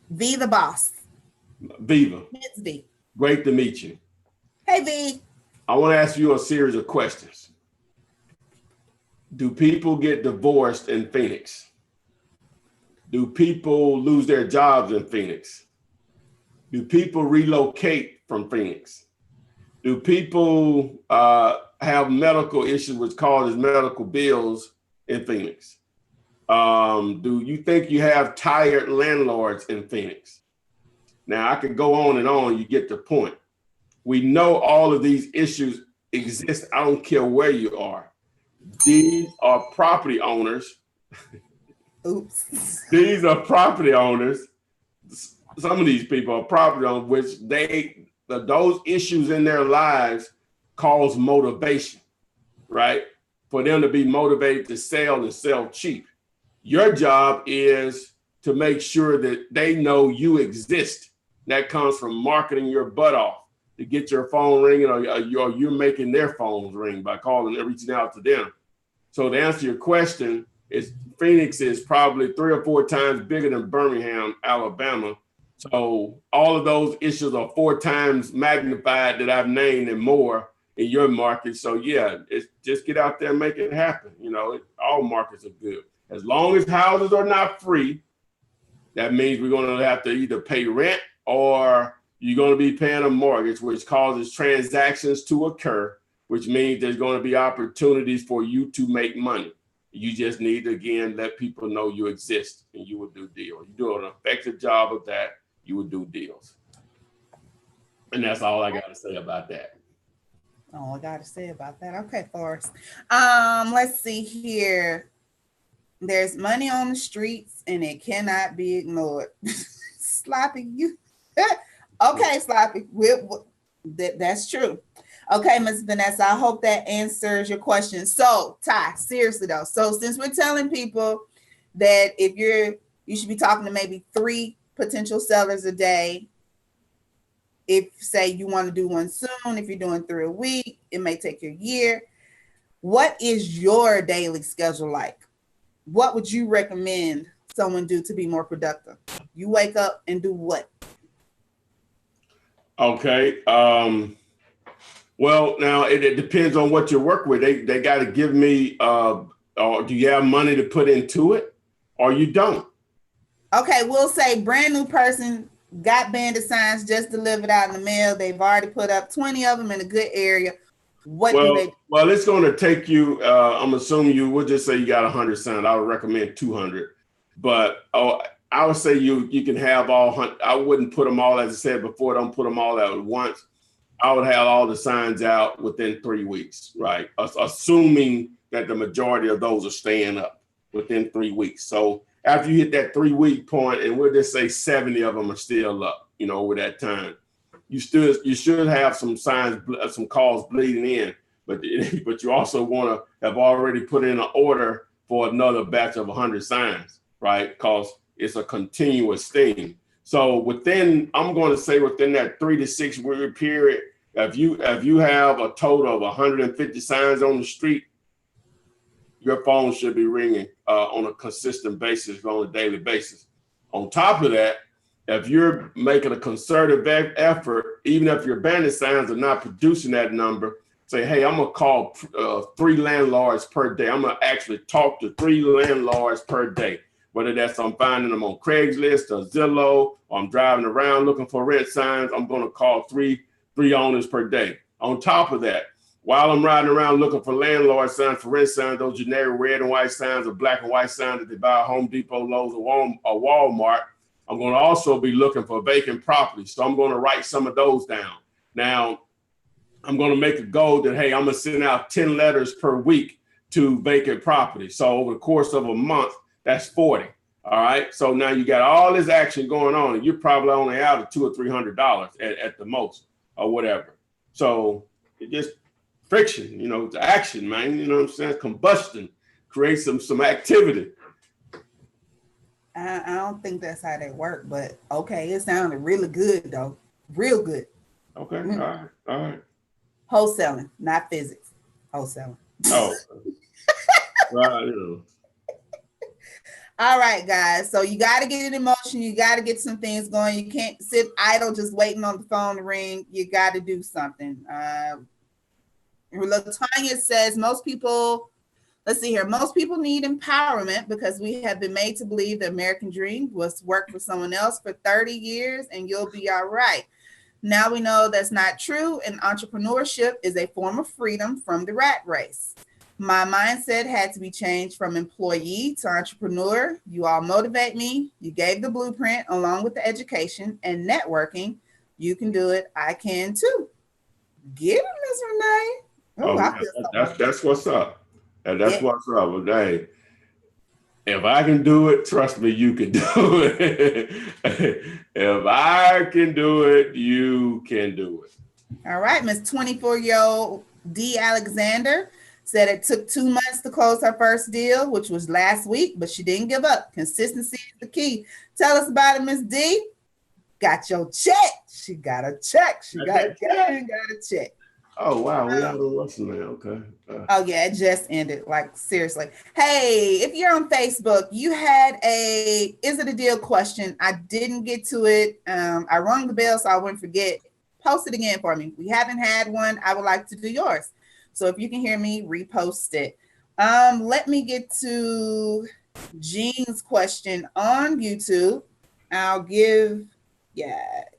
V the boss. Viva. It's V. Great to meet you. Hey V. I want to ask you a series of questions. Do people get divorced in Phoenix? Do people lose their jobs in Phoenix? Do people relocate from Phoenix? Do people have medical issues, which causes medical bills in Phoenix? Do you think you have tired landlords in Phoenix? Now, I could go on and on. You get the point. We know all of these issues exist. I don't care where you are. These are property owners Oops. These are property owners. Some of these people are property owners, which those issues in their lives cause motivation, right? For them to be motivated to sell and sell cheap. Your job is to make sure that they know you exist. That comes from marketing your butt off to get your phone ringing, or you're making their phones ring by calling and reaching out to them. So to answer your question, Phoenix is probably 3 or 4 times bigger than Birmingham, Alabama. So all of those issues are 4 times magnified that I've named and more in your market. So yeah, it's just get out there and make it happen. All markets are good. As long as houses are not free, that means we're going to have to either pay rent or you're going to be paying a mortgage, which causes transactions to occur, which means there's going to be opportunities for you to make money. You just need to, again, let people know you exist and you will do deals. You do an effective job of that, you will do deals. And that's all I got to say about that. All I got to say about that. Okay, Forrest. Let's see here. There's money on the streets and it cannot be ignored. Sloppy, you. Okay, Sloppy. That's true. Okay, Ms. Vanessa, I hope that answers your question. So, Ty, seriously though. So since we're telling people that you should be talking to maybe 3 potential sellers a day. If say you want to do one soon, if you're doing 3 a week, it may take you a year. What is your daily schedule like? What would you recommend someone do to be more productive? You wake up and do what? Okay. Well, now it depends on what you work with. They got to give me, or do you have money to put into it or you don't? Okay, we'll say brand new person, got bandit signs just delivered out in the mail. They've already put up 20 of them in a good area. What do they do? Well, it's going to take you, I'm assuming we'll just say you got 100 signs. I would recommend 200. But I would say you can have all 100. I wouldn't put them all, as I said before, don't put them all out at once. I would have all the signs out within 3 weeks, right? Assuming that the majority of those are staying up within 3 weeks. So after you hit that 3-week point, and we'll just say 70 of them are still up, over that time, you should have some signs, some calls bleeding in, but you also want to have already put in an order for another batch of 100 signs, right? Because it's a continuous thing. So I'm going to say within that 3 to 6 week period, if you have a total of 150 signs on the street, your phone should be ringing on a consistent basis, on a daily basis. On top of that, if you're making a concerted effort, even if your bandit signs are not producing that number, say, hey, I'm gonna call 3 landlords per day. I'm gonna actually talk to 3 landlords per day. Whether that's I'm finding them on Craigslist or Zillow, or I'm driving around looking for rent signs, I'm gonna call three owners per day. On top of that, while I'm riding around looking for landlord signs, for rent signs, those generic red and white signs or black and white signs that they buy at Home Depot, Lowe's, or Walmart, I'm going to also be looking for vacant properties. So I'm going to write some of those down. Now, I'm going to make a goal that, hey, I'm going to send out 10 letters per week to vacant properties. So over the course of a month, that's 40. All right. So now you got all this action going on, and you're probably only out of $200 or $300 at the most or whatever. So it just friction, it's action, man. You know what I'm saying? Combustion, create some activity. I don't think that's how they work, but okay, it sounded really good though. Real good. Okay. Mm-hmm. All right. Wholesaling, not physics. Wholesaling. Oh. Right. All right, guys. So you got to get in motion. You got to get some things going. You can't sit idle just waiting on the phone to ring. You got to do something. Latanya says most people need empowerment because we have been made to believe the American dream was to work for someone else for 30 years and you'll be all right. Now we know that's not true, and entrepreneurship is a form of freedom from the rat race. My mindset had to be changed from employee to entrepreneur. You all motivate me. You gave the blueprint along with the education and networking. You can do it. I can too. Get it, Ms. Renee. That's what's up. And that's what's up. Hey, If I can do it, trust me, you can do it. If I can do it, you can do it. All right, Miss 24-year-old D. Alexander said it took 2 months to close her first deal, which was last week, but she didn't give up. Consistency is the key. Tell us about it, Miss D. Got your check. She got a check. She got a check. Oh, wow. We out on Russell now. Okay. Oh, yeah. It just ended. Like, seriously. Hey, if you're on Facebook, you had a is it a deal question. I didn't get to it. I rung the bell so I wouldn't forget. Post it again for me. We haven't had one. I would like to do yours. So if you can hear me, repost it. Let me get to Jean's question on YouTube.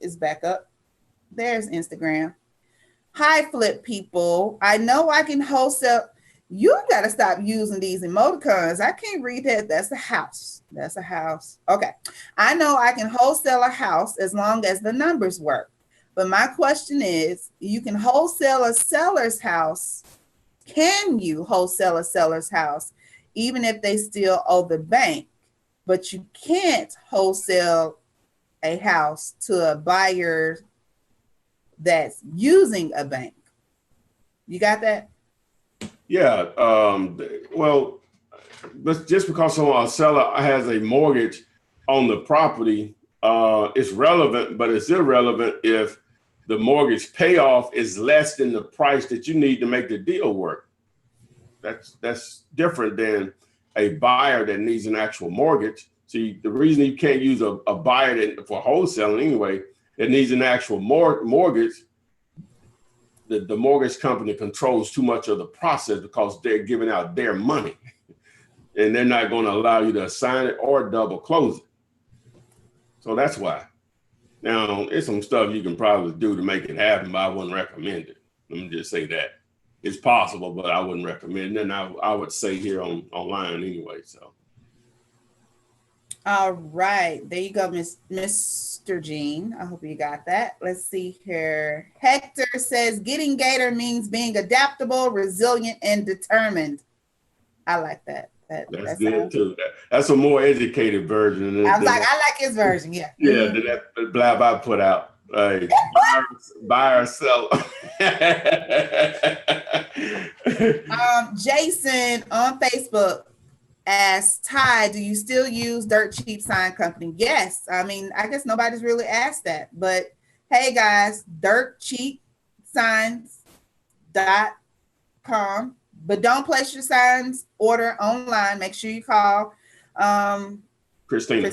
It's back up. There's Instagram. Hi, Flip people. I know I can wholesale. You got to stop using these emoticons. I can't read that. That's a house. That's a house. Okay. I know I can wholesale a house as long as the numbers work. But my question is, you can wholesale a seller's house. Can you wholesale a seller's house even if they still owe the bank? But you can't wholesale a house to a buyer that's using a bank. You got that? Yeah. Well, but just because a seller has a mortgage on the property, it's relevant, but it's irrelevant if the mortgage payoff is less than the price that you need to make the deal work. That's different than a buyer that needs an actual mortgage. See, the reason you can't use a buyer for wholesaling anyway, that needs an actual mortgage, the mortgage company controls too much of the process because they're giving out their money and they're not going to allow you to assign it or double close it. So that's why. Now, it's some stuff you can probably do to make it happen, but I wouldn't recommend it. Let me just say that. It's possible, but I wouldn't recommend it. And I would say here online anyway, so. All right, there you go, Mr. Jean. I hope you got that. Let's see here. Hector says getting Gator means being adaptable, resilient, and determined. I like that. That's good too. That's a more educated version. I like his version. Yeah. Yeah, that blab I put out. Buy or sell. Jason on Facebook asked, Ty, do you still use Dirt Cheap Sign Company? Yes. I mean, I guess nobody's really asked that. But hey, guys, dirtcheapsigns.com. But don't place your signs order online. Make sure you call Christina.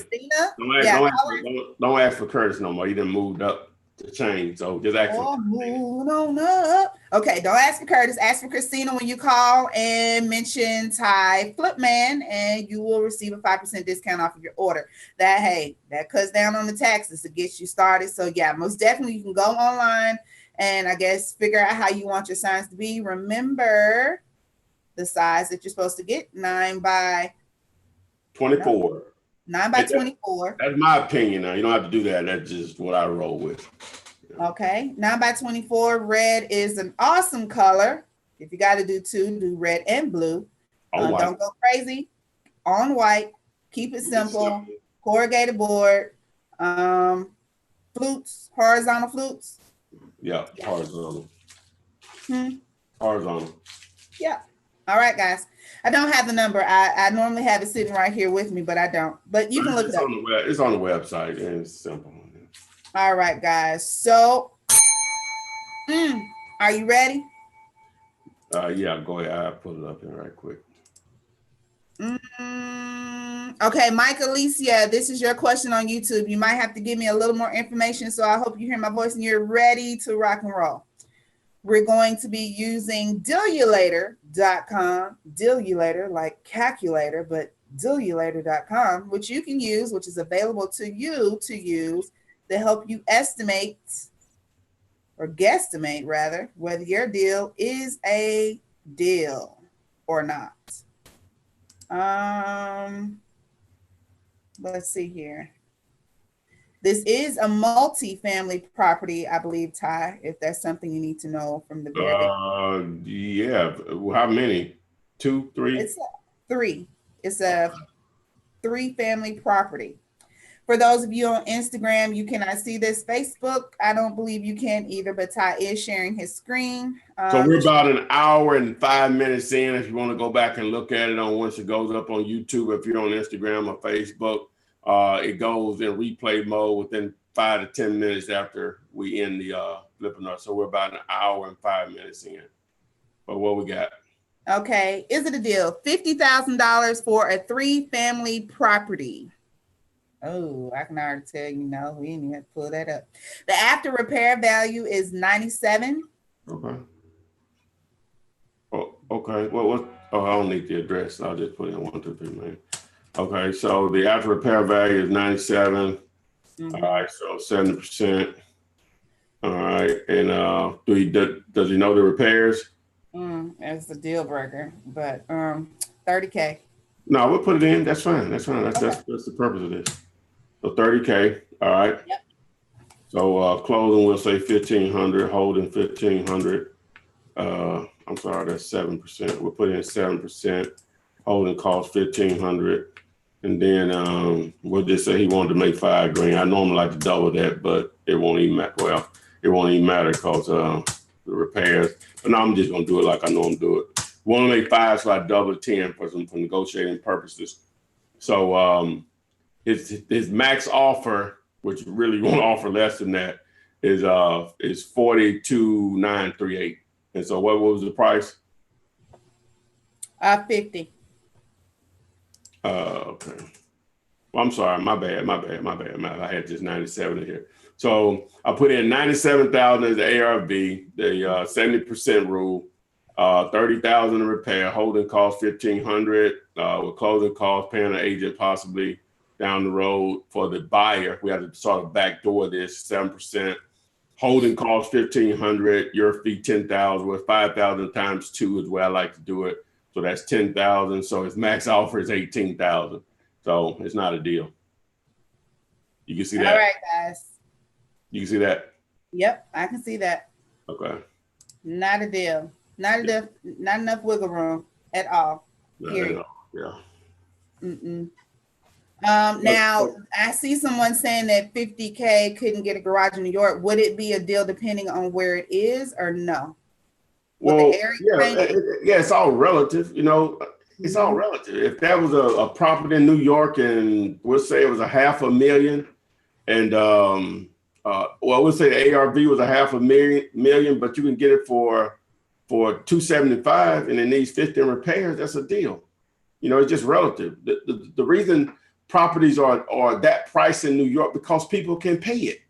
Don't ask for Curtis no more. He done moved up the chain. So just ask for moving on up. Okay, don't ask for Curtis. Ask for Christina when you call and mention Ty Flipman, and you will receive a 5% discount off of your order. That cuts down on the taxes to get you started. So yeah, most definitely you can go online and I guess figure out how you want your signs to be. Remember the size that you're supposed to get, 9 by 24. 9 by 24. That's my opinion now. You don't have to do that. That's just what I roll with. Yeah. Okay. 9 by 24. Red is an awesome color. If you got to do two, do red and blue. Don't go crazy. On white. Keep it simple. Corrugated board. Flutes. Horizontal flutes. Yeah. Horizontal. Horizontal. Yeah. All right, guys. I don't have the number. I normally have it sitting right here with me, but I don't. But you can look it up. It's on the website, and it's simple. All right, guys. So, are you ready? Yeah, go ahead. I'll put it up here right quick. Okay, Mike Alicia, this is your question on YouTube. You might have to give me a little more information, so I hope you hear my voice and you're ready to rock and roll. We're going to be using Dilulator.com, Dilulator like calculator, but Dilulator.com, which you can use, which is available to you to use to help you estimate or guesstimate rather, whether your deal is a deal or not. Let's see here. This is a multi-family property, I believe, Ty, if that's something you need to know from the very beginning. Yeah. How many? 2, 3? It's 3. It's a 3-family property. For those of you on Instagram, you cannot see this. Facebook, I don't believe you can either, but Ty is sharing his screen. So we're about an hour and 5 minutes in. If you want to go back and look at it on once it goes up on YouTube, if you're on Instagram or Facebook, it goes in replay mode within 5 to 10 minutes after we end the Flippinar. So we're about an hour and 5 minutes in. But what we got? Okay, is it a deal? $50,000 for a 3-family property. Oh, I can already tell you no. We didn't even have to pull that up. The after repair value is 97. Okay. Oh, okay. What? Oh, I don't need the address. I'll just put in 1, 2, 3, man. Okay, so the after repair value is 97. Mm-hmm. All right, so 70%. All right, and does he know the repairs? That's a deal breaker, but $30K. No, we'll put it in. That's fine. That's fine. That's the purpose of this. So $30K. All right. Yep. So closing, we'll say 1,500. Holding 1,500. I'm sorry, that's 7%. We'll put in 7%. Holding cost 1,500, and then we'll just say he wanted to make $5,000. I normally like to double that, but it won't even matter. Well, it won't even matter because the repairs. But now I'm just gonna do it like I normally do it. We want to make 5, so I double 10 for negotiating purposes. So his max offer, which really won't offer less than that, is 42,938. And so what was the price? 50. Okay. Well, I'm sorry. My bad. I had just 97 in here. So I put in 97,000 as the ARV, the 70% rule, 30,000 in repair, holding cost 1,500, with closing costs, paying an agent possibly down the road for the buyer. We have to sort of backdoor this 7%. Holding cost 1,500, your fee 10,000, with 5,000 times 2 is where I like to do it. So that's 10,000. So his max offer is 18,000. So it's not a deal. You can see that. All right, guys. You can see that. Yep, I can see that. Okay. Not a deal. Not enough wiggle room at all. Period. Yeah. Now I see someone saying that 50K couldn't get a garage in New York. Would it be a deal depending on where it is or no? Well, it's all relative. You know, it's all relative. If that was a property in New York and we'll say it was $500,000, and we'll say the ARV was $500,000, but you can get it for 275 and it needs 15 repairs, that's a deal. You know, it's just relative. The reason properties are that price in New York because people can pay it.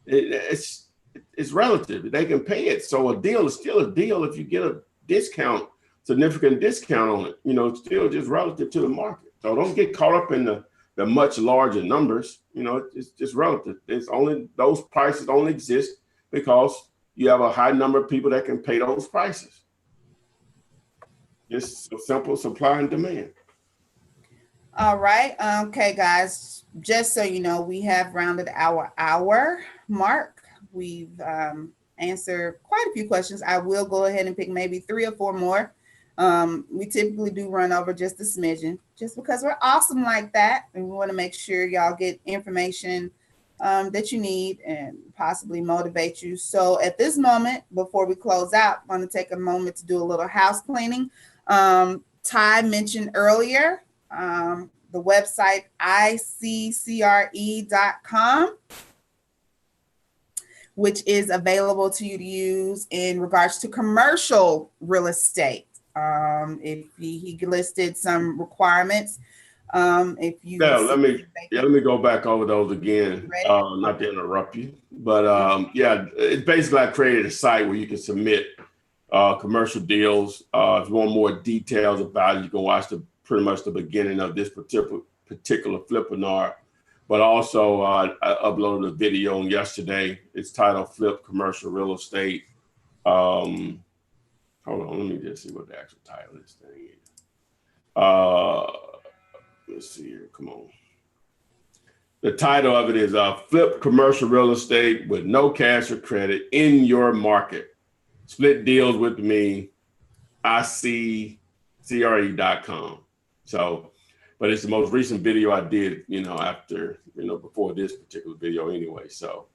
It's relative. They can pay it. So a deal is still a deal if you get a discount, significant discount on it. You know, it's still just relative to the market. So don't get caught up in the much larger numbers. You know, it's just relative. It's only those prices only exist because you have a high number of people that can pay those prices. It's a simple supply and demand. All right. Okay, guys, just so you know, we have rounded our hour mark. We've answered quite a few questions. I will go ahead and pick maybe 3 or 4 more. We typically do run over just a smidgen, just because we're awesome like that. And we want to make sure y'all get information that you need and possibly motivate you. So at this moment, before we close out, I'm going to take a moment to do a little house cleaning. Ty mentioned earlier the website iccre.com, which is available to you to use in regards to commercial real estate. If he listed some requirements. If you let me go back over those again. Not to interrupt you, but it's basically I created a site where you can submit commercial deals. If you want more details about it, you can watch pretty much the beginning of this particular Flippinar. But also I uploaded a video yesterday. It's titled Flip Commercial Real Estate. Hold on, let me just see what the actual title of this thing is. Let's see here, come on. The title of it is Flip Commercial Real Estate with No Cash or Credit in Your Market. Split deals with me, iccre.com. So, but it's the most recent video I did, after, before this particular video anyway. So,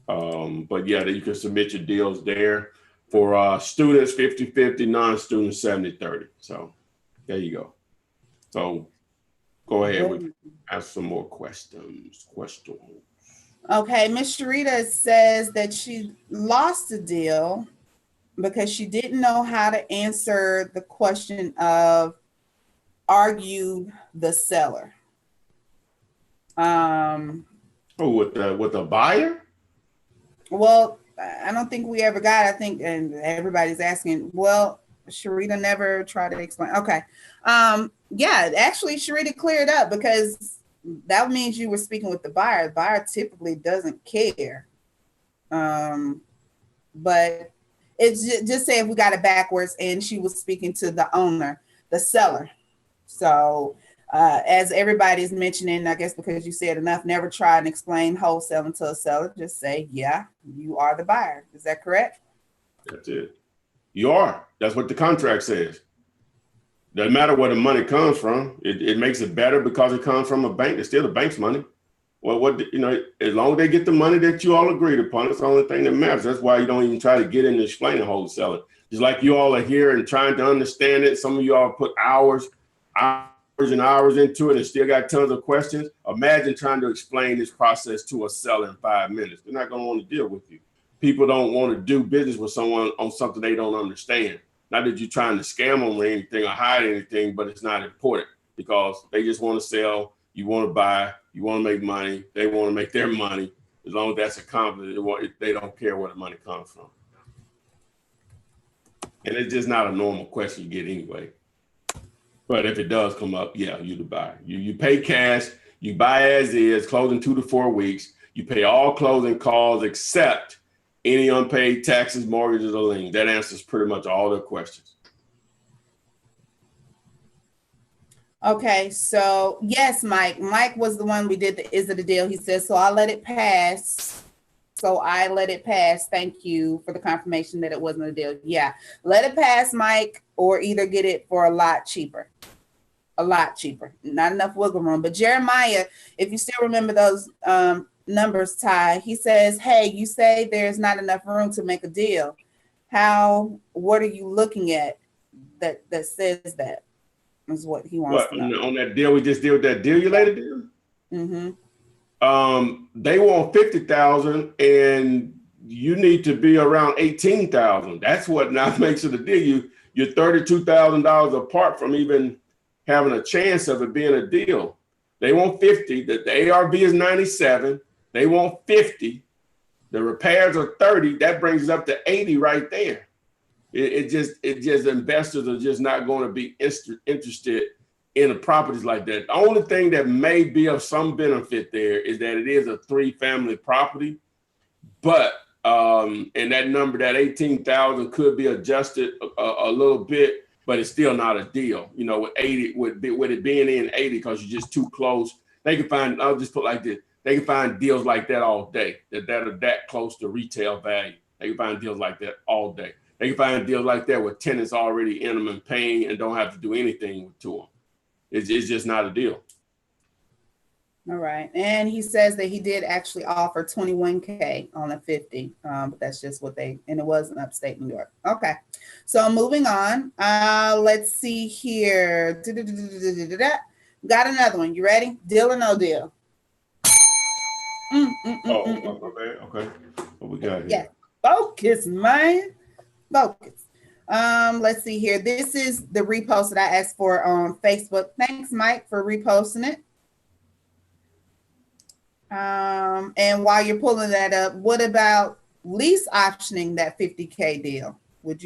but yeah, you can submit your deals there. For students, 50-50, non-students, 70-30. So there you go. So go ahead, we ask some more questions. Okay, Miss Sharita says that she lost a deal because she didn't know how to answer the question of, are you the seller? With the buyer? Well, I don't think we ever got, I think, and everybody's asking, well, Sharita never tried to explain. Okay. Yeah, actually, Sharita cleared up because that means you were speaking with the buyer. The buyer typically doesn't care. But it's just say if we got it backwards and she was speaking to the owner, the seller. So as everybody's mentioning, I guess because you said enough, never try and explain wholesaling to a seller. Just say, yeah, you are the buyer. Is that correct? That's it. You are. That's what the contract says. Doesn't matter where the money comes from. It makes it better because it comes from a bank. It's still the bank's money. Well, as long as they get the money that you all agreed upon, it's the only thing that matters. That's why you don't even try to get into explaining wholesaling. Just like you all are here and trying to understand it. Some of you all put hours and hours into it and still got tons of questions. Imagine trying to explain this process to a seller in 5 minutes. They're not going to want to deal with you. People don't want to do business with someone on something they don't understand. Not that you're trying to scam them or anything or hide anything, but it's not important because they just want to sell. You want to buy. You want to make money. They want to make their money. As long as that's accomplished, they don't care where the money comes from. And it's just not a normal question you get anyway. But if it does come up, yeah, you the buyer. You pay cash, you buy as is, closing 2 to 4 weeks. You pay all closing costs except any unpaid taxes, mortgages, or liens. That answers pretty much all their questions. Okay, so yes, Mike. Mike was the one we did the is it a deal? He says, so I let it pass. Thank you for the confirmation that it wasn't a deal. Yeah, let it pass, Mike, or either get it for a lot cheaper. Not enough wiggle room. But Jeremiah, if you still remember those numbers, Ty, he says, hey, you say there's not enough room to make a deal. What are you looking at that says that? Is what he wants to know. On that deal we just did, that deal you later deal? Mm-hmm. They want 50,000 and you need to be around 18,000. That's what now makes it a deal. You're $32,000 apart from even having a chance of it being a deal. They want 50. The ARV is 97. They want 50. The repairs are 30. That brings it up to 80 right there. It just investors are just not going to be interested in the properties like that. The only thing that may be of some benefit there is that it is a 3-family property, but and that number, that 18,000 could be adjusted a little bit, but it's still not a deal. With 80, with it being in 80, because you're just too close. They can find. I'll just put it like this: they can find deals like that all day that are that close to retail value. They can find deals like that all day. They can find deals like that with tenants already in them and paying and don't have to do anything to them. It's just not a deal. All right. And he says that he did actually offer $21K on a 50, but that's just what and it was in upstate New York. Okay. So moving on. Let's see here. Got another one. You ready? Deal or no deal? Okay. What we got here? Yeah. Focus, man. Focus. Let's see here. This is the repost that I asked for on Facebook. Thanks, Mike, for reposting it. And while you're pulling that up, what about lease optioning that 50K deal? Would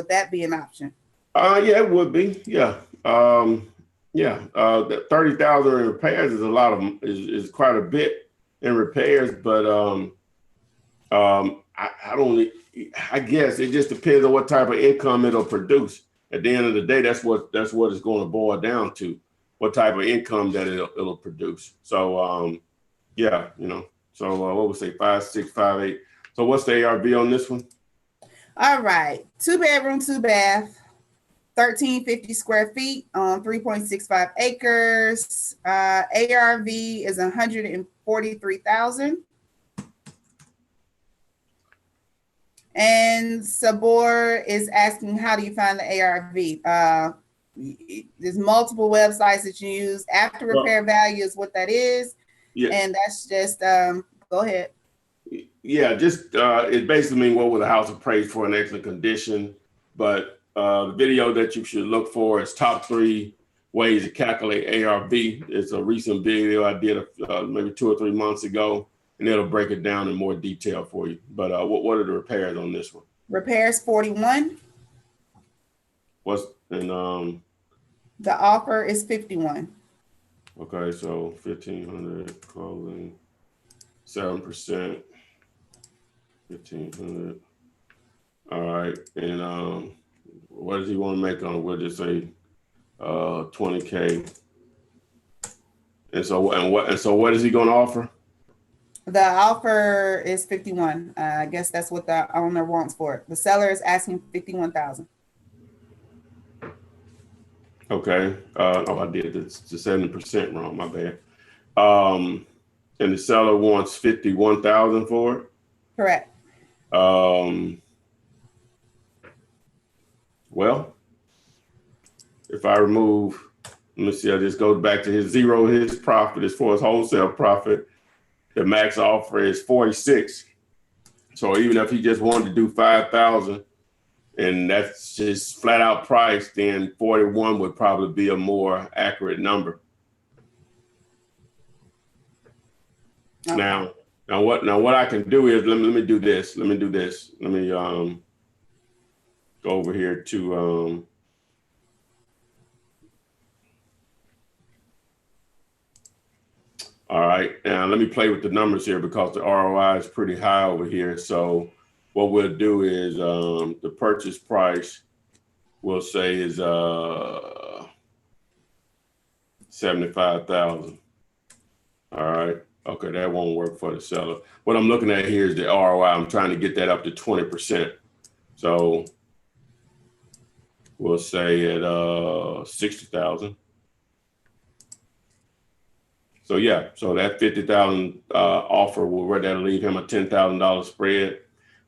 that be an option? Yeah, it would be. Yeah. The 30,000 in repairs is a lot of is quite a bit in repairs, but I guess it just depends on what type of income it'll produce. At the end of the day, that's what it's going to boil down to, what type of income that it'll produce. So so what would say 5, 6, 5, 8. So what's the ARV on this one? All right, 2 bedroom, 2 bath, 1350 square feet on 3.65 acres. ARV is 143,000. And Sabor is asking, how do you find the ARV? There's multiple websites that you use. After repair value is what that is. Yeah. And that's just, go ahead. Yeah, just it basically means what was the house appraised for in excellent condition. But the video that you should look for is top 3 ways to calculate ARV. It's a recent video I did maybe 2 or 3 months ago, and it'll break it down in more detail for you. But what are the repairs on this one? Repairs 41. The offer is 51. Okay, so 1,500 closing, 7%, 1,500. All right, and what does he want to make on it? We'll just say 20K. And so what is he going to offer? The offer is 51. I guess that's what the owner wants for it. The seller is asking 51,000. Okay. I did the 70% wrong. My bad. And the seller wants 51,000 for it. Correct. Well, if I remove, let me see, I just go back to his profit as far as wholesale profit. The max offer is 46. So even if he just wanted to do 5,000 and that's just flat out price, then 41 would probably be a more accurate number. Okay. Now what I can do is let me do this. Let me go over here to all right, now let me play with the numbers here because the ROI is pretty high over here. So what we'll do is the purchase price we'll say is 75,000. All right. Okay, that won't work for the seller. What I'm looking at here is the ROI. I'm trying to get that up to 20%. So we'll say at 60,000. So yeah, so that 50,000 offer that'll leave him a $10,000 spread.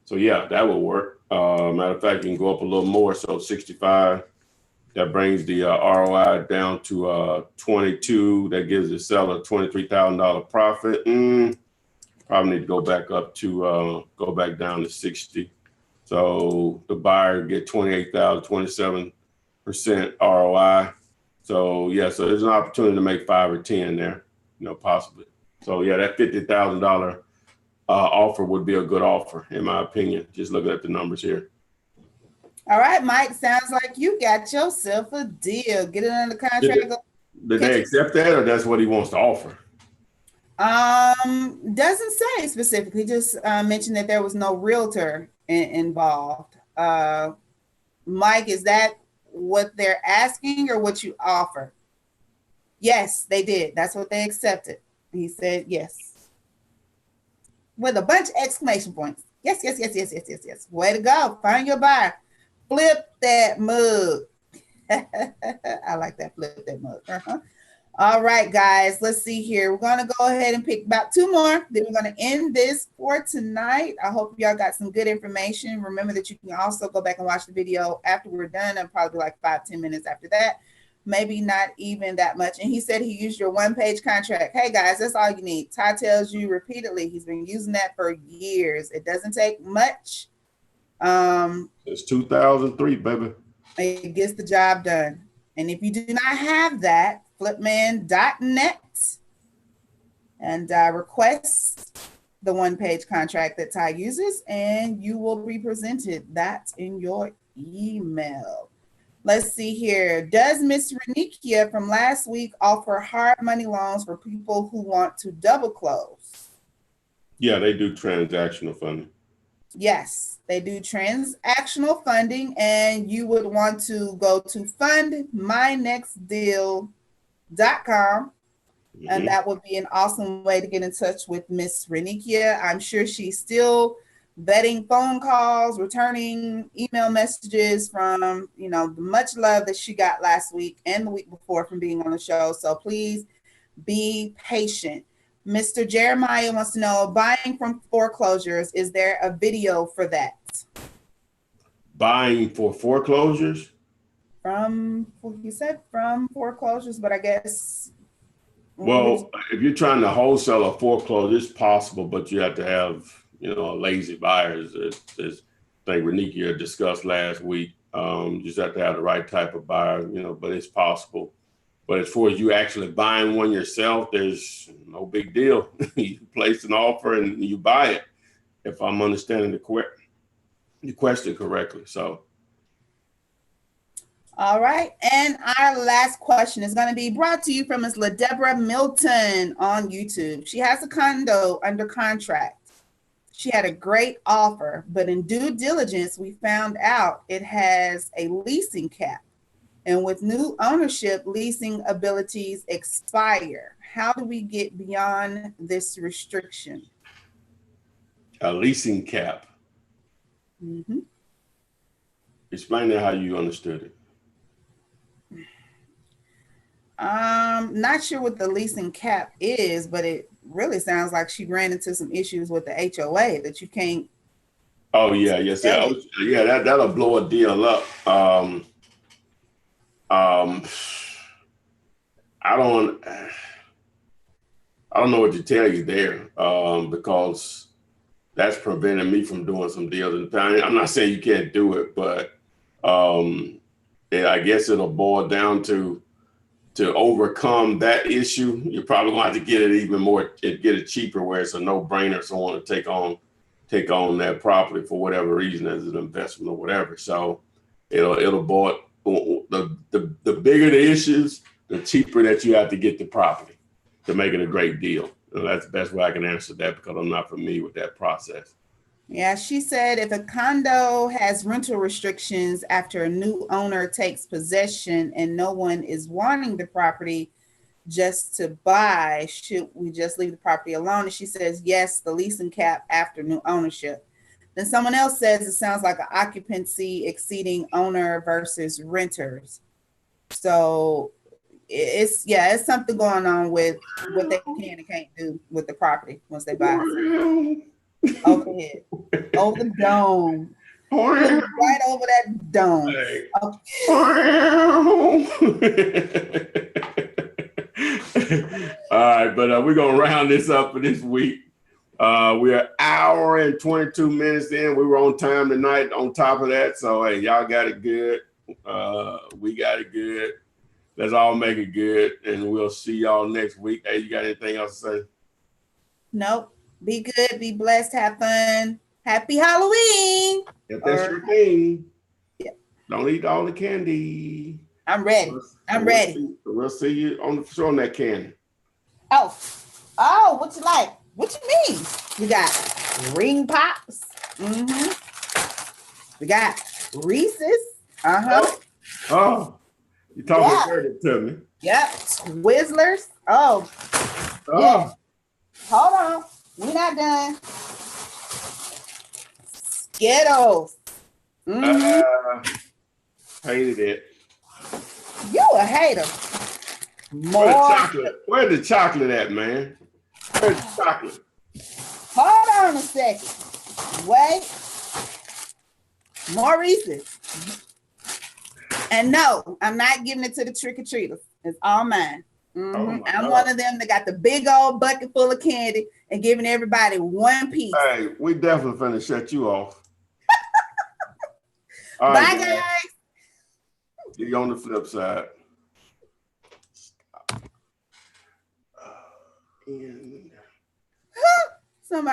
So yeah, that will work. Matter of fact, you can go up a little more. So 65, that brings the ROI down to 22. That gives the seller $23,000 profit. Probably need to go back up to go back down to 60. So the buyer get 28,000, 27% ROI. So yeah, so there's an opportunity to make 5 or 10 there. Possibly. So yeah, that $50,000 offer would be a good offer, in my opinion. Just looking at the numbers here. All right, Mike. Sounds like you got yourself a deal. Get it under contract. Did they accept that, or that's what he wants to offer? Doesn't say specifically. Just mentioned that there was no realtor involved. Mike, is that what they're asking, or what you offer? Yes, they did. That's what they accepted. He said yes. With a bunch of exclamation points. Yes, yes, yes, yes, yes, yes, yes. Way to go. Find your buyer. Flip that mug. I like that. Flip that mug. All right, guys. Let's see here. We're going to go ahead and pick about 2 more. Then we're going to end this for tonight. I hope y'all got some good information. Remember that you can also go back and watch the video after we're done. And probably like 5-10 minutes after that. Maybe not even that much. And he said he used your 1-page contract. Hey guys, that's all you need. Ty tells you repeatedly he's been using that for years. It doesn't take much. It's 2003, baby. It gets the job done. And if you do not have that, flipman.net and request the 1-page contract that Ty uses, and you will be presented that in your email. Let's see here. Does Miss Renikia from last week offer hard money loans for people who want to double close? Yeah, they do transactional funding. Yes, they do transactional funding, and you would want to go to fundmynextdeal.com, and that would be an awesome way to get in touch with Miss Renikia. I'm sure she's still vetting phone calls, returning email messages from, the much love that she got last week and the week before from being on the show. So please be patient. Mr. Jeremiah wants to know, buying from foreclosures, is there a video for that? Buying for foreclosures? He said from foreclosures, but I guess. Well, if you're trying to wholesale a foreclosure, it's possible, but you have to have, lazy buyers. As I think Renika discussed last week. You just have to have the right type of buyer, but it's possible. But as far as you actually buying one yourself, there's no big deal. You place an offer and you buy it, if I'm understanding the question correctly. So. All right. And our last question is going to be brought to you from Ms. LaDeborah Milton on YouTube. She has a condo under contract. She had a great offer, but in due diligence, we found out it has a leasing cap. And with new ownership, leasing abilities expire. How do we get beyond this restriction? A leasing cap. Mm-hmm. Explain that how you understood it. Not sure what the leasing cap is, but it really sounds like she ran into some issues with the HOA that you can't. Oh yeah, yes, yeah. That'll blow a deal up. I don't know what to tell you there, because that's preventing me from doing some deals. I'm not saying you can't do it, but I guess it'll boil down to overcome that issue. You're probably going to have to get it get it cheaper, where it's a no-brainer. Someone to take on that property for whatever reason, as an investment or whatever. So it'll boil. The bigger the issues, the cheaper that you have to get the property to make it a great deal. And that's the best way I can answer that, because I'm not familiar with that process. Yeah, she said if a condo has rental restrictions after a new owner takes possession and no one is wanting the property just to buy, should we just leave the property alone? And she says, yes, the leasing cap after new ownership. Then someone else says it sounds like an occupancy exceeding owner versus renters. So it's something going on with what they can and can't do with the property once they buy it. Over the head, over the dome, right over that dome. Hey. Okay. All right, but we're gonna round this up for this week. We're an hour and 22 minutes in. We were on time tonight. On top of that, so hey, y'all got it good. We got it good. Let's all make it good, and we'll see y'all next week. Hey, you got anything else to say? Nope. Be good, be blessed, have fun. Happy Halloween. If that's your thing, yeah. Don't eat all the candy. I'm ready. I'm ready. We'll see you on the show on that candy. Oh, what you like? What you mean? You got ring pops. Mm-hmm. We got Reese's. Uh-huh. Oh, you talking dirty to me. Yep. Twizzlers. Oh. Yeah. Hold on. We're not done. Skittles. Mm-hmm. Hated it. You a hater. Where's the chocolate at, man? Where's the chocolate? Hold on a second. Wait. More Reese's. And no, I'm not giving it to the trick-or-treaters. It's all mine. Mm-hmm. Oh I'm one of them that got the big old bucket full of candy and giving everybody one piece. Hey, we definitely finna shut you off. All right, guys. See you on the flip side. And Somebody.